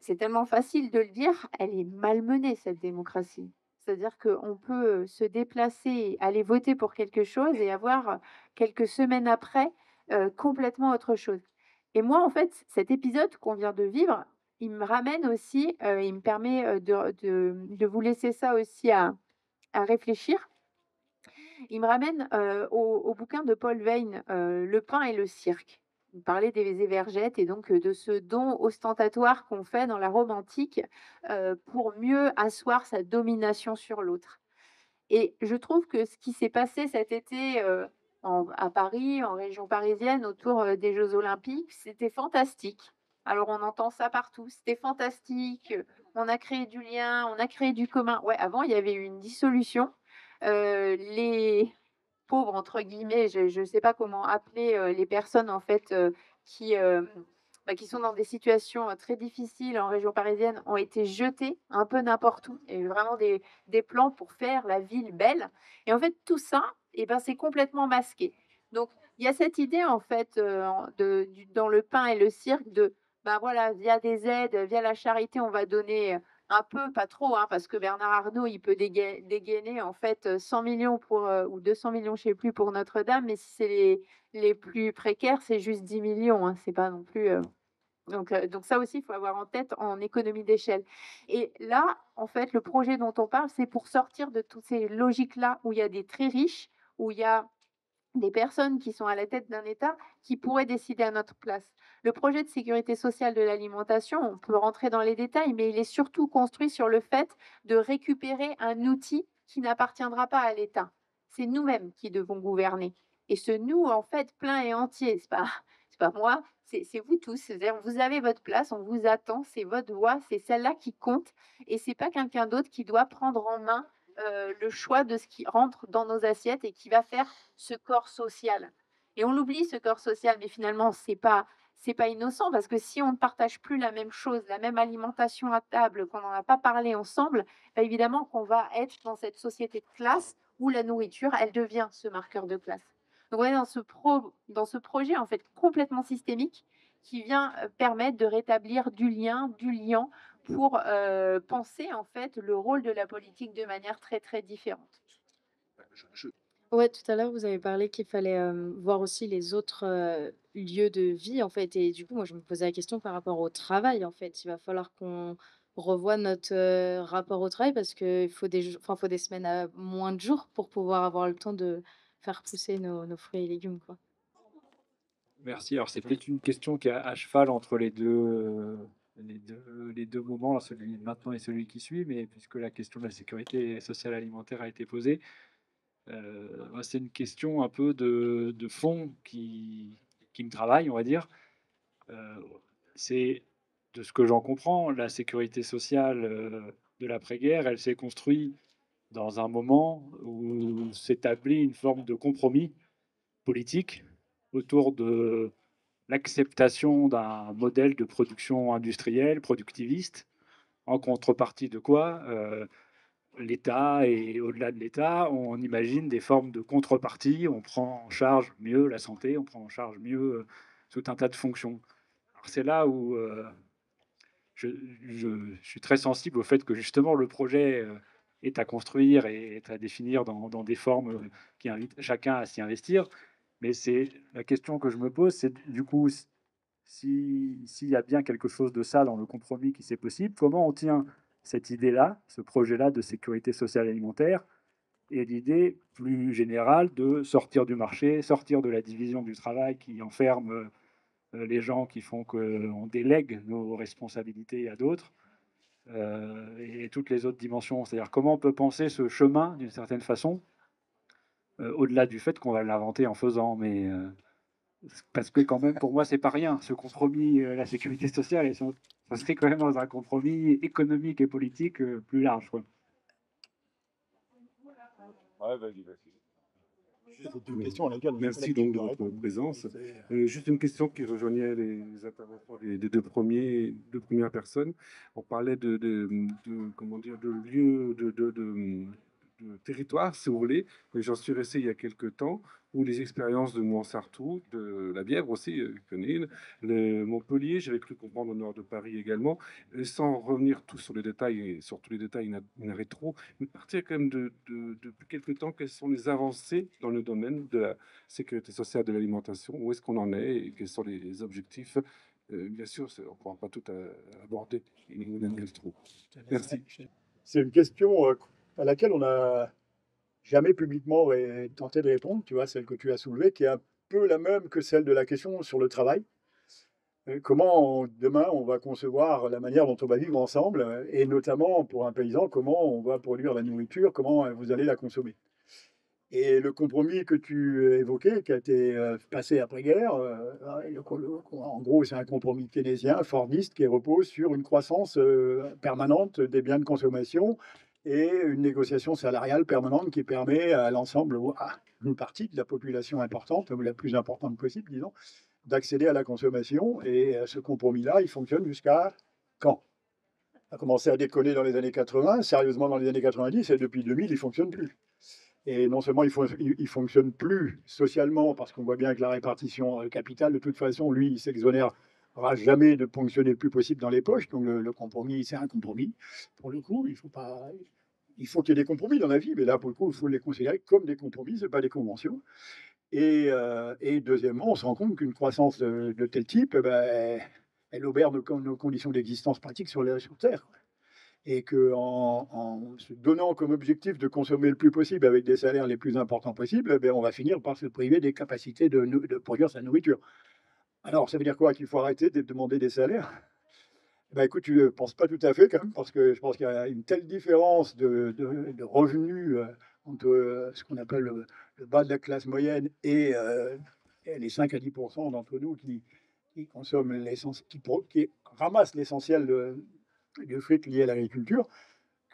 c'est tellement facile de le dire, elle est malmenée cette démocratie. C'est-à-dire qu'on peut, se déplacer, aller voter pour quelque chose et avoir, quelques semaines après, complètement autre chose. Et moi, en fait, cet épisode qu'on vient de vivre, il me ramène aussi, il me permet, de vous laisser ça aussi à réfléchir. Il me ramène, au bouquin de Paul Veyne, Le pain et le cirque. Il parlait des évergettes et donc de ce don ostentatoire qu'on fait dans la Rome antique, pour mieux asseoir sa domination sur l'autre. Et je trouve que ce qui s'est passé cet été, à Paris, en région parisienne, autour, des Jeux olympiques, c'était fantastique. Alors on entend ça partout, c'était fantastique, on a créé du lien, on a créé du commun. Ouais, avant il y avait eu une dissolution, les «pauvres» entre guillemets, je ne sais pas comment appeler, les personnes en fait, qui, qui sont dans des situations, très difficiles en région parisienne, ont été jetées un peu n'importe où. Il y a eu vraiment des plans pour faire la ville belle et en fait tout ça et ben, c'est complètement masqué. Donc il y a cette idée en fait, en de du dans le pain et le cirque de, ben, voilà, via des aides, via la charité, on va donner, un peu, pas trop, hein, parce que Bernard Arnault, il peut dégainer en fait 100 millions pour, ou 200 millions, je sais plus, pour Notre-Dame, mais si c'est les plus précaires, c'est juste 10 millions, hein, c'est pas non plus. Donc ça aussi, il faut avoir en tête en économie d'échelle. Et là, en fait, le projet dont on parle, c'est pour sortir de toutes ces logiques-là où il y a des très riches, où il y a des personnes qui sont à la tête d'un État qui pourraient décider à notre place. Le projet de sécurité sociale de l'alimentation, on peut rentrer dans les détails, mais il est surtout construit sur le fait de récupérer un outil qui n'appartiendra pas à l'État. C'est nous-mêmes qui devons gouverner. Et ce nous, en fait, plein et entier, c'est pas moi, c'est vous tous. C'est-à-dire, vous avez votre place, on vous attend, c'est votre voix, c'est celle-là qui compte. Et c'est pas quelqu'un d'autre qui doit prendre en main le choix de ce qui rentre dans nos assiettes et qui va faire ce corps social. Et on l'oublie, ce corps social, mais finalement, c'est pas innocent parce que si on ne partage plus la même chose, la même alimentation à table, qu'on n'en a pas parlé ensemble, bah, évidemment qu'on va être dans cette société de classe où la nourriture, elle devient ce marqueur de classe. Donc on est dans ce projet en fait complètement systémique qui vient permettre de rétablir du lien, du liant pour penser en fait le rôle de la politique de manière très très différente. Ouais, tout à l'heure, vous avez parlé qu'il fallait, voir aussi les autres, lieux de vie, en fait et du coup, moi, je me posais la question par rapport au travail, en fait. Il va falloir qu'on revoie notre rapport au travail parce qu'il faut faut des semaines à moins de jours pour pouvoir avoir le temps de faire pousser nos fruits et légumes, quoi. Merci. Alors, c'est peut-être une question qui est à cheval entre les deux moments, là, celui de maintenant et celui qui suit, mais puisque la question de la sécurité sociale alimentaire a été posée, moi, c'est une question un peu de fond qui me travaille, on va dire. Euh, c'est, de ce que j'en comprends, la sécurité sociale de l'après-guerre, elle s'est construite dans un moment où s'établit une forme de compromis politique autour de l'acceptation d'un modèle de production industrielle, productiviste, en contrepartie de quoi l'État et au-delà de l'État, on imagine des formes de contrepartie, on prend en charge mieux la santé, on prend en charge mieux tout un tas de fonctions. Alors c'est là où je, je suis très sensible au fait que justement le projet est à construire et est à définir dans des formes qui invitent chacun à s'y investir. Mais c'est la question que je me pose, c'est du coup, s'il y a bien quelque chose de ça dans le compromis qui c'est possible, comment on tient cette idée-là, ce projet-là de sécurité sociale alimentaire, et l'idée plus générale de sortir du marché, sortir de la division du travail qui enferme les gens, qui font qu'on délègue nos responsabilités à d'autres, et toutes les autres dimensions. C'est-à-dire comment on peut penser ce chemin d'une certaine façon, au-delà du fait qu'on va l'inventer en faisant, mais parce que quand même, pour moi, c'est pas rien. Ce compromis, la sécurité sociale, ça serait quand même dans un compromis économique et politique plus large, quoi. Ouais, vas-y, vas-y. C'est une question à laquelle on Merci donc de votre présence. Juste une question qui rejoignait les interventions des deux premières personnes. On parlait comment dire, de lieu, de territoire, si vous voulez. Et j'en suis resté il y a quelques temps, où les expériences de Montsartou, de la Bièvre aussi, Conil, le Montpellier, j'avais cru comprendre au nord de Paris également, sans revenir tous sur les détails, et sur tous les détails, il y en aurait trop, mais partir quand même depuis quelques temps, quelles sont les avancées dans le domaine de la sécurité sociale de l'alimentation, où est-ce qu'on en est et quels sont les objectifs. Bien sûr, on ne pourra pas tout aborder, il y en a trop. Merci. C'est une question à laquelle on n'a jamais publiquement tenté de répondre, tu vois, celle que tu as soulevée, qui est un peu la même que celle de la question sur le travail. Comment demain on va concevoir la manière dont on va vivre ensemble, et notamment pour un paysan, comment on va produire la nourriture, comment vous allez la consommer. Et le compromis que tu évoquais, qui a été passé après-guerre, en gros, c'est un compromis keynésien, fordiste, qui repose sur une croissance permanente des biens de consommation et une négociation salariale permanente qui permet à l'ensemble, à une partie de la population importante, ou la plus importante possible, disons, d'accéder à la consommation. Et ce compromis-là, il fonctionne jusqu'à quand? On a commencé à déconner dans les années 80, sérieusement dans les années 90, et depuis 2000, il ne fonctionne plus. Et non seulement il ne fonctionne plus socialement, parce qu'on voit bien que la répartition capitale, de toute façon, lui, il s'exonérera jamais de ponctionner le plus possible dans les poches. Donc le compromis, c'est un compromis. Pour le coup, il faut qu'il y ait des compromis dans la vie, mais là, pour le coup, il faut les considérer comme des compromis, ce n'est pas des conventions. Et deuxièmement, on se rend compte qu'une croissance de tel type, elle obère nos conditions d'existence pratique sur Terre. Et qu'en se donnant comme objectif de consommer le plus possible avec des salaires les plus importants possibles, on va finir par se priver des capacités de produire sa nourriture. Alors, ça veut dire quoi? Qu'il faut arrêter de demander des salaires? Écoute, tu ne penses pas tout à fait quand même, parce que je pense qu'il y a une telle différence de revenus entre ce qu'on appelle le bas de la classe moyenne et les 5 à 10% d'entre nous qui consomment qui ramassent l'essentiel du fric lié à l'agriculture,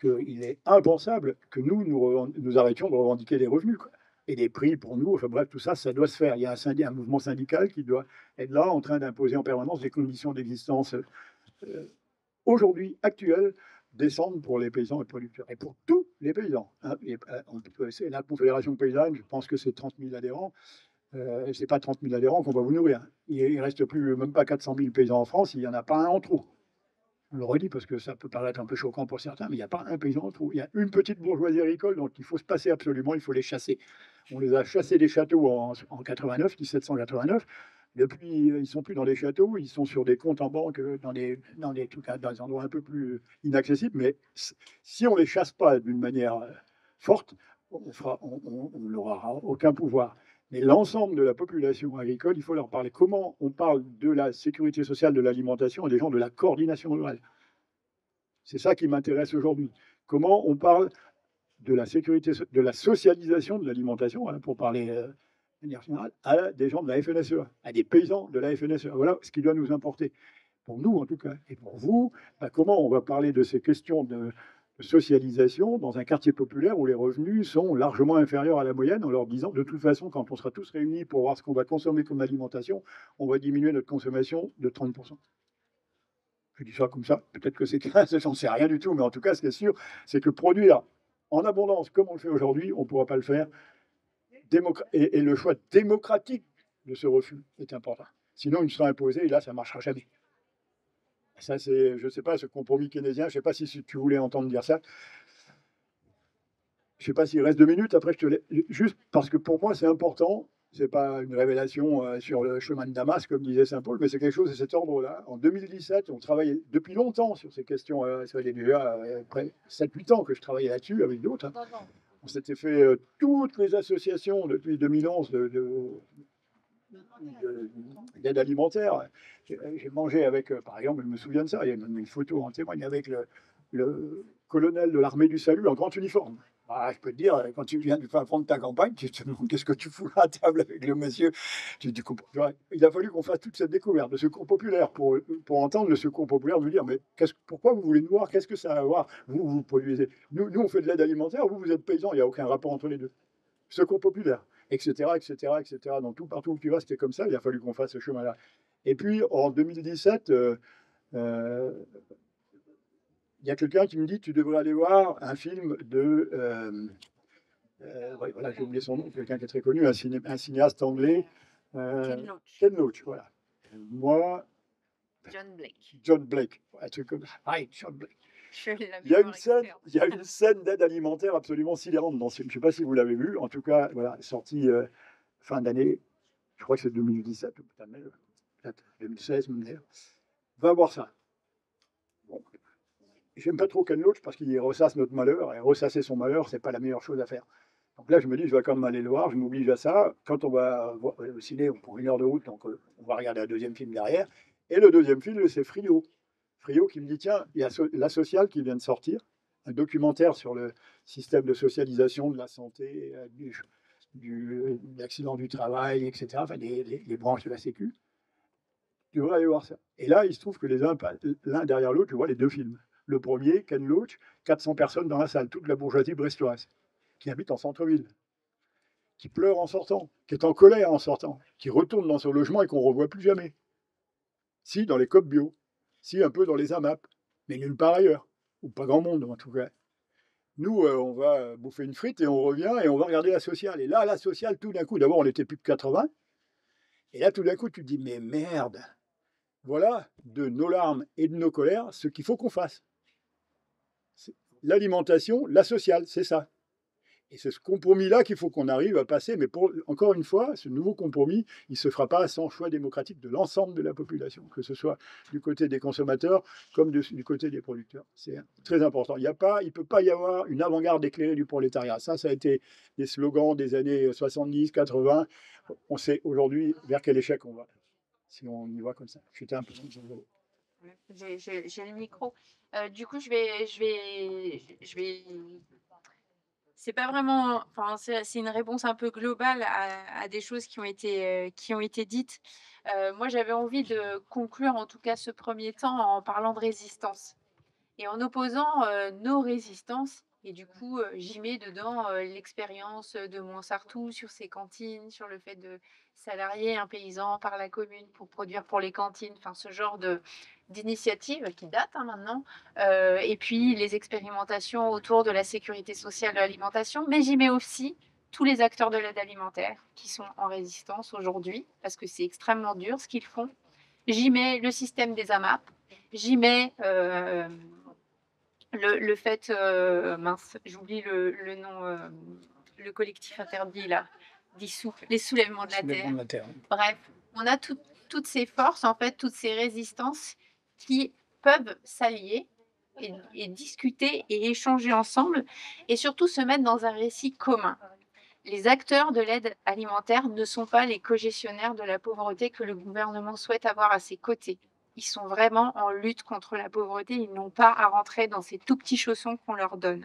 qu'il est impensable que nous arrêtions de revendiquer des revenus, quoi, et des prix pour nous. Enfin bref, tout ça, ça doit se faire. Il y a un mouvement syndical qui doit être là, en train d'imposer en permanence des conditions d'existence aujourd'hui, actuelles, décentes pour les paysans et producteurs, et pour tous les paysans. Hein. C'est la Confédération paysanne, je pense que c'est 30 000 adhérents. C'est pas 30 000 adhérents qu'on va vous nourrir. Il reste plus, même pas 400 000 paysans en France, il n'y en a pas un en trop. Je le redis parce que ça peut paraître un peu choquant pour certains, mais il n'y a pas un paysan en trop. Il y a une petite bourgeoisie agricole, donc il faut se passer absolument, il faut les chasser. On les a chassés des châteaux en 1789. Depuis, ils sont plus dans les châteaux, ils sont sur des comptes en banque, dans des trucs, dans des endroits un peu plus inaccessibles. Mais si on les chasse pas d'une manière forte, on n'aura aucun pouvoir. Mais l'ensemble de la population agricole, il faut leur parler. Comment on parle de la sécurité sociale, de l'alimentation à des gens de la coordination rurale? C'est ça qui m'intéresse aujourd'hui. Comment on parle de la sécurité, de la socialisation de l'alimentation, hein, pour parler de manière générale, à des gens de la FNSEA, à des paysans de la FNSEA. Voilà ce qui doit nous importer, pour nous en tout cas. Et pour vous, comment on va parler de ces questions de socialisation dans un quartier populaire où les revenus sont largement inférieurs à la moyenne, en leur disant, de toute façon, quand on sera tous réunis pour voir ce qu'on va consommer comme alimentation, on va diminuer notre consommation de 30%. Je dis ça comme ça, peut-être que c'est 15, j'en sais rien du tout, mais en tout cas, ce qui est sûr, c'est que produire en abondance comme on le fait aujourd'hui, on ne pourra pas le faire. Et le choix démocratique de ce refus est important. Sinon, il sera imposé et là, ça ne marchera jamais. Ça, c'est, je ne sais pas, ce compromis keynésien, je ne sais pas si tu voulais entendre dire ça. Je ne sais pas s'il reste 2 minutes, après je te laisse. Juste parce que pour moi, c'est important. Ce n'est pas une révélation sur le chemin de Damas, comme disait Saint Paul, mais c'est quelque chose de cet ordre-là. En 2017, on travaillait depuis longtemps sur ces questions. Ça fait déjà près 7-8 ans que je travaillais là-dessus avec d'autres. Hein. On s'était fait toutes les associations depuis 2011 d'aide alimentaire. J'ai mangé avec, par exemple, je me souviens de ça, il y a une photo en témoigne, avec le colonel de l'armée du salut en grand uniforme. Ah, je peux te dire, quand tu viens du fin fond de ta campagne, tu te demandes qu'est-ce que tu fous là à table avec le monsieur. Il a fallu qu'on fasse toute cette découverte de secours populaire pour entendre le secours populaire nous dire mais pourquoi vous voulez nous voir? Qu'est-ce que ça a à voir? Vous produisez. Nous, on fait de l'aide alimentaire, vous êtes paysans, il n'y a aucun rapport entre les deux. Secours populaire, etc., etc., etc. Donc partout où tu vas, c'était comme ça, il a fallu qu'on fasse ce chemin-là. Et puis en 2017, il y a quelqu'un qui me dit tu devrais aller voir un film de voilà, j'ai oublié son nom, quelqu'un qui est très connu, un cinéaste anglais, Ken Loach, voilà. Moi, John Blake, un truc comme ça. John Blake. Il y a une scène d'aide alimentaire absolument sidérante dans ce film. Je ne sais pas si vous l'avez vu, en tout cas, voilà, sorti fin d'année, je crois que c'est 2017 ou peut-être 2016 même d'ailleurs. Va voir ça. Bon. J'aime pas trop Ken Loach parce qu'il ressasse notre malheur, et ressasser son malheur, c'est pas la meilleure chose à faire. Donc là, je me dis, je vais quand même aller le voir, je m'oblige à ça. Quand on va voir au ciné, pour 1 heure de route, donc on va regarder un deuxième film derrière. Et le deuxième film, c'est Frio. Frio qui me dit, tiens, il y a La Sociale qui vient de sortir, un documentaire sur le système de socialisation de la santé, de l'accident du travail, etc., enfin les branches de la Sécu. Tu devrais aller voir ça. Et là, il se trouve que l'un derrière l'autre, je vois les 2 films. Le premier, Ken Loach, 400 personnes dans la salle, toute la bourgeoisie brestoise, qui habite en centre-ville, qui pleure en sortant, qui est en colère en sortant, qui retourne dans son logement et qu'on ne revoit plus jamais. Si, dans les COP bio, si, un peu dans les AMAP, mais nulle part ailleurs, ou pas grand monde en tout cas. Nous, on va bouffer une frite et on revient et on va regarder La Sociale. Et là, La Sociale, tout d'un coup, d'abord, on était plus de 80, et là, tout d'un coup, tu te dis, mais merde, voilà, de nos larmes et de nos colères, ce qu'il faut qu'on fasse. L'alimentation, la sociale, c'est ça. Et c'est ce compromis-là qu'il faut qu'on arrive à passer. Mais encore une fois, ce nouveau compromis, il ne se fera pas sans choix démocratique de l'ensemble de la population, que ce soit du côté des consommateurs comme du côté des producteurs. C'est très important. Il ne peut pas y avoir une avant-garde éclairée du prolétariat. Ça a été des slogans des années 70, 80. On sait aujourd'hui vers quel échec on va, si on y va comme ça. J'étais un peu... J'ai le micro. Du coup, je vais. C'est pas vraiment. Enfin, c'est une réponse un peu globale à des choses qui ont été dites. Moi, j'avais envie de conclure, en tout cas, ce premier temps en parlant de résistance et en opposant nos résistances. Et du coup, j'y mets dedans l'expérience de Montsartou sur ses cantines, sur le fait de salarier un paysan par la commune pour produire pour les cantines, enfin ce genre d'initiative qui date maintenant. Et puis les expérimentations autour de la sécurité sociale de l'alimentation. Mais j'y mets aussi tous les acteurs de l'aide alimentaire qui sont en résistance aujourd'hui, parce que c'est extrêmement dur ce qu'ils font. J'y mets le système des AMAP. J'y mets... le fait, mince, j'oublie le nom, le collectif interdit là, dissous, les soulèvements de la terre. Bref, on a toutes ces forces, en fait, toutes ces résistances qui peuvent s'allier et discuter et échanger ensemble et surtout se mettre dans un récit commun. Les acteurs de l'aide alimentaire ne sont pas les cogestionnaires de la pauvreté que le gouvernement souhaite avoir à ses côtés. Ils sont vraiment en lutte contre la pauvreté, ils n'ont pas à rentrer dans ces tout petits chaussons qu'on leur donne.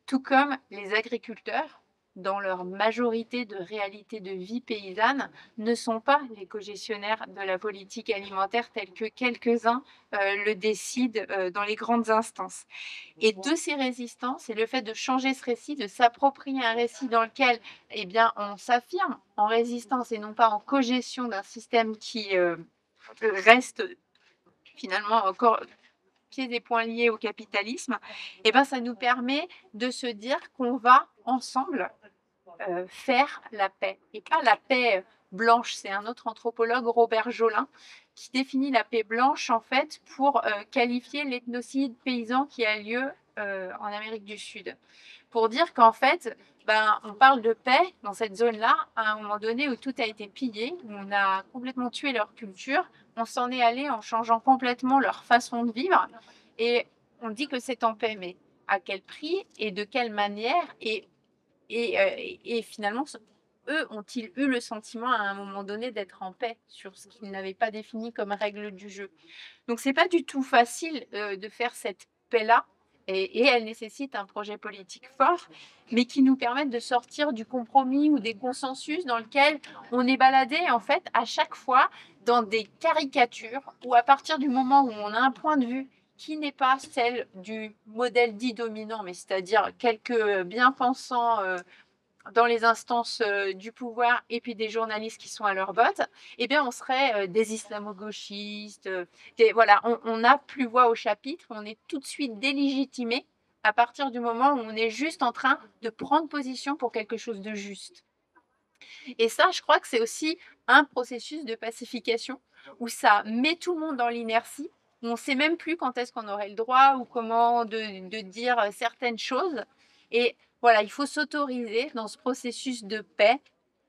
Tout comme les agriculteurs, dans leur majorité de réalité de vie paysanne, ne sont pas les cogestionnaires de la politique alimentaire tels que quelques-uns le décident dans les grandes instances. Et de ces résistances, et le fait de changer ce récit, de s'approprier un récit dans lequel eh bien, on s'affirme en résistance et non pas en cogestion d'un système qui reste finalement encore pieds et poings liés au capitalisme, et ben ça nous permet de se dire qu'on va ensemble faire la paix. Et pas la paix blanche, c'est un autre anthropologue, Robert Jolin, qui définit la paix blanche en fait pour qualifier l'ethnocide paysan qui a lieu en Amérique du Sud. Pour dire qu'en fait, on parle de paix dans cette zone-là à un moment donné où tout a été pillé, où on a complètement tué leur culture, on s'en est allé en changeant complètement leur façon de vivre et on dit que c'est en paix, mais à quel prix et de quelle manière et finalement, eux ont-ils eu le sentiment à un moment donné d'être en paix sur ce qu'ils n'avaient pas défini comme règle du jeu. Donc c'est pas du tout facile de faire cette paix-là et elle nécessite un projet politique fort, mais qui nous permette de sortir du compromis ou des consensus dans lequel on est baladé en fait à chaque fois dans des caricatures où à partir du moment où on a un point de vue qui n'est pas celle du modèle dit dominant, mais c'est-à-dire quelques bien-pensants dans les instances du pouvoir et puis des journalistes qui sont à leur botte, eh bien, on serait des islamo-gauchistes. Voilà, on n'a plus voix au chapitre, on est tout de suite délégitimé à partir du moment où on est juste en train de prendre position pour quelque chose de juste. Et ça, je crois que c'est aussi un processus de pacification où ça met tout le monde dans l'inertie. On ne sait même plus quand est-ce qu'on aurait le droit ou comment de dire certaines choses. Et voilà, il faut s'autoriser dans ce processus de paix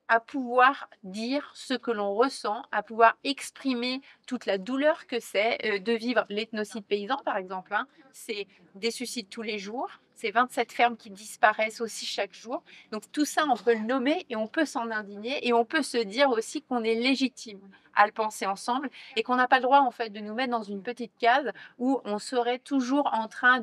à pouvoir dire ce que l'on ressent, à pouvoir exprimer toute la douleur que c'est de vivre l'ethnocide paysan, par exemple. C'est des suicides tous les jours, c'est 27 fermes qui disparaissent aussi chaque jour. Donc tout ça, on peut le nommer et on peut s'en indigner et on peut se dire aussi qu'on est légitime à le penser ensemble et qu'on n'a pas le droit en fait de nous mettre dans une petite case où on serait toujours en train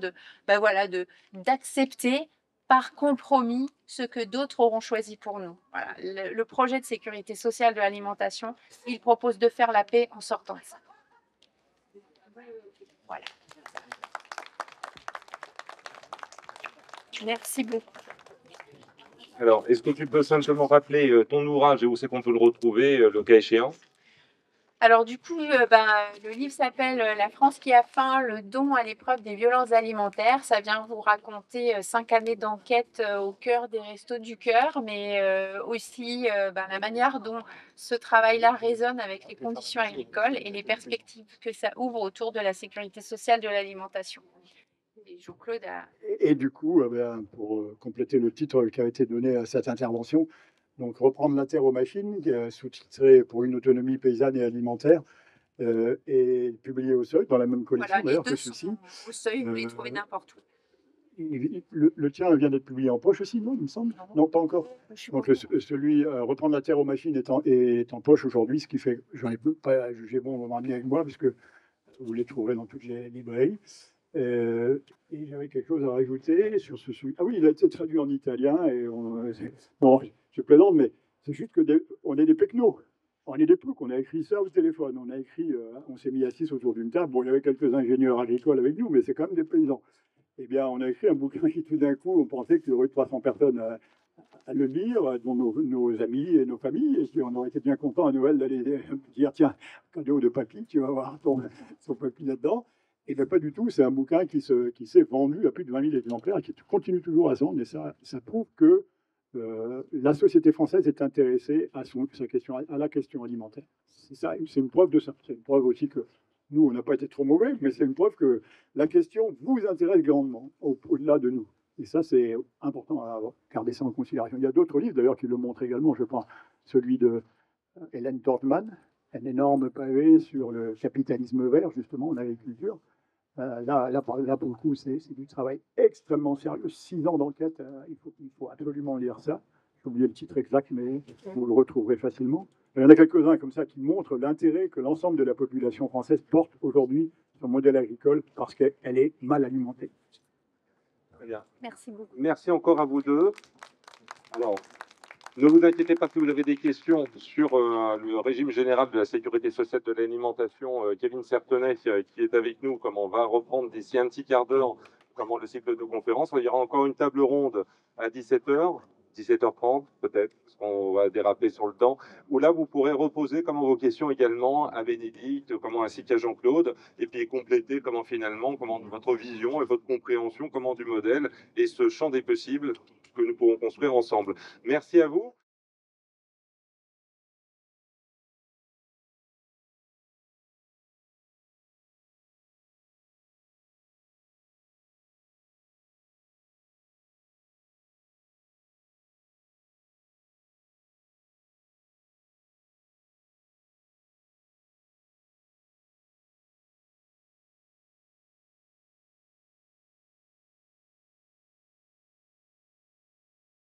d'accepter par compromis ce que d'autres auront choisi pour nous. Voilà. Le projet de sécurité sociale de l'alimentation, il propose de faire la paix en sortant de ça. Voilà. Merci beaucoup. Alors, est-ce que tu peux simplement rappeler ton ouvrage et où c'est qu'on peut le retrouver, le cas échéant? Alors du coup, le livre s'appelle La France qui a faim, le don à l'épreuve des violences alimentaires. Ça vient vous raconter 5 années d'enquête au cœur des Restos du Cœur, mais aussi la manière dont ce travail-là résonne avec les conditions agricoles et les perspectives que ça ouvre autour de la sécurité sociale de l'alimentation. Claude a... Et du coup, pour compléter le titre qui a été donné à cette intervention, donc reprendre la terre aux machines, sous-titré pour une autonomie paysanne et alimentaire, et publié au Seuil, dans la même collection d'ailleurs que ceci. Au Seuil, vous les trouvez n'importe où. Le tien vient d'être publié en poche aussi, non, il me semble? Non, pas encore. Donc celui reprendre la terre aux machines est en poche aujourd'hui, ce qui fait que j'en ai pas jugé bon de m'emmener avec moi, puisque vous les trouverez dans toutes les librairies. Et j'avais quelque chose à rajouter sur ce sujet. Ah oui, il a été traduit en italien. Et bon, je plaisante, mais c'est juste qu'on est des pecnos. On est des ploucs. On a écrit ça au téléphone. On a écrit, on s'est mis à 6 autour d'une table. Bon, il y avait quelques ingénieurs agricoles avec nous, mais c'est quand même des paysans. Eh bien, on a écrit un bouquin qui, tout d'un coup, on pensait qu'il y aurait 300 personnes à le lire, dont nos amis et nos familles. Et puis, on aurait été bien content à Noël d'aller dire, tiens, cadeau de papy, tu vas voir son papy là-dedans. Et bien pas du tout, c'est un bouquin qui s'est vendu à plus de 20 000 exemplaires et qui continue toujours à se vendre. Et ça prouve que la société française est intéressée à la question alimentaire. C'est une preuve de ça. C'est une preuve aussi que nous, on n'a pas été trop mauvais, mais c'est une preuve que la question vous intéresse grandement, au-delà de nous. Et ça, c'est important à garder ça en considération. Il y a d'autres livres, d'ailleurs, qui le montrent également. Je pense celui de Hélène Dorfman, un énorme pavé sur le capitalisme vert, justement, en agriculture. Là, pour le coup, c'est du travail extrêmement sérieux. 6 ans d'enquête, il faut absolument lire ça. J'ai oublié le titre exact, mais vous le retrouverez facilement. Il y en a quelques-uns comme ça qui montrent l'intérêt que l'ensemble de la population française porte aujourd'hui sur le modèle agricole parce qu'elle est mal alimentée. Très bien. Merci beaucoup. Merci encore à vous deux. Alors, ne vous inquiétez pas si vous avez des questions sur le régime général de la sécurité sociale de l'alimentation. Kevin Certenay, qui est avec nous, comme on va reprendre d'ici un petit quart d'heure comment le cycle de conférence. Il y aura encore une table ronde à 17h, 17h30 peut-être, parce qu'on va déraper sur le temps, où là vous pourrez reposer comment vos questions également à Bénédicte, comment ainsi qu'à Jean-Claude, et puis compléter comment finalement, comment votre vision et votre compréhension, comment du modèle et ce champ des possibles que nous pourrons construire ensemble. Merci à vous.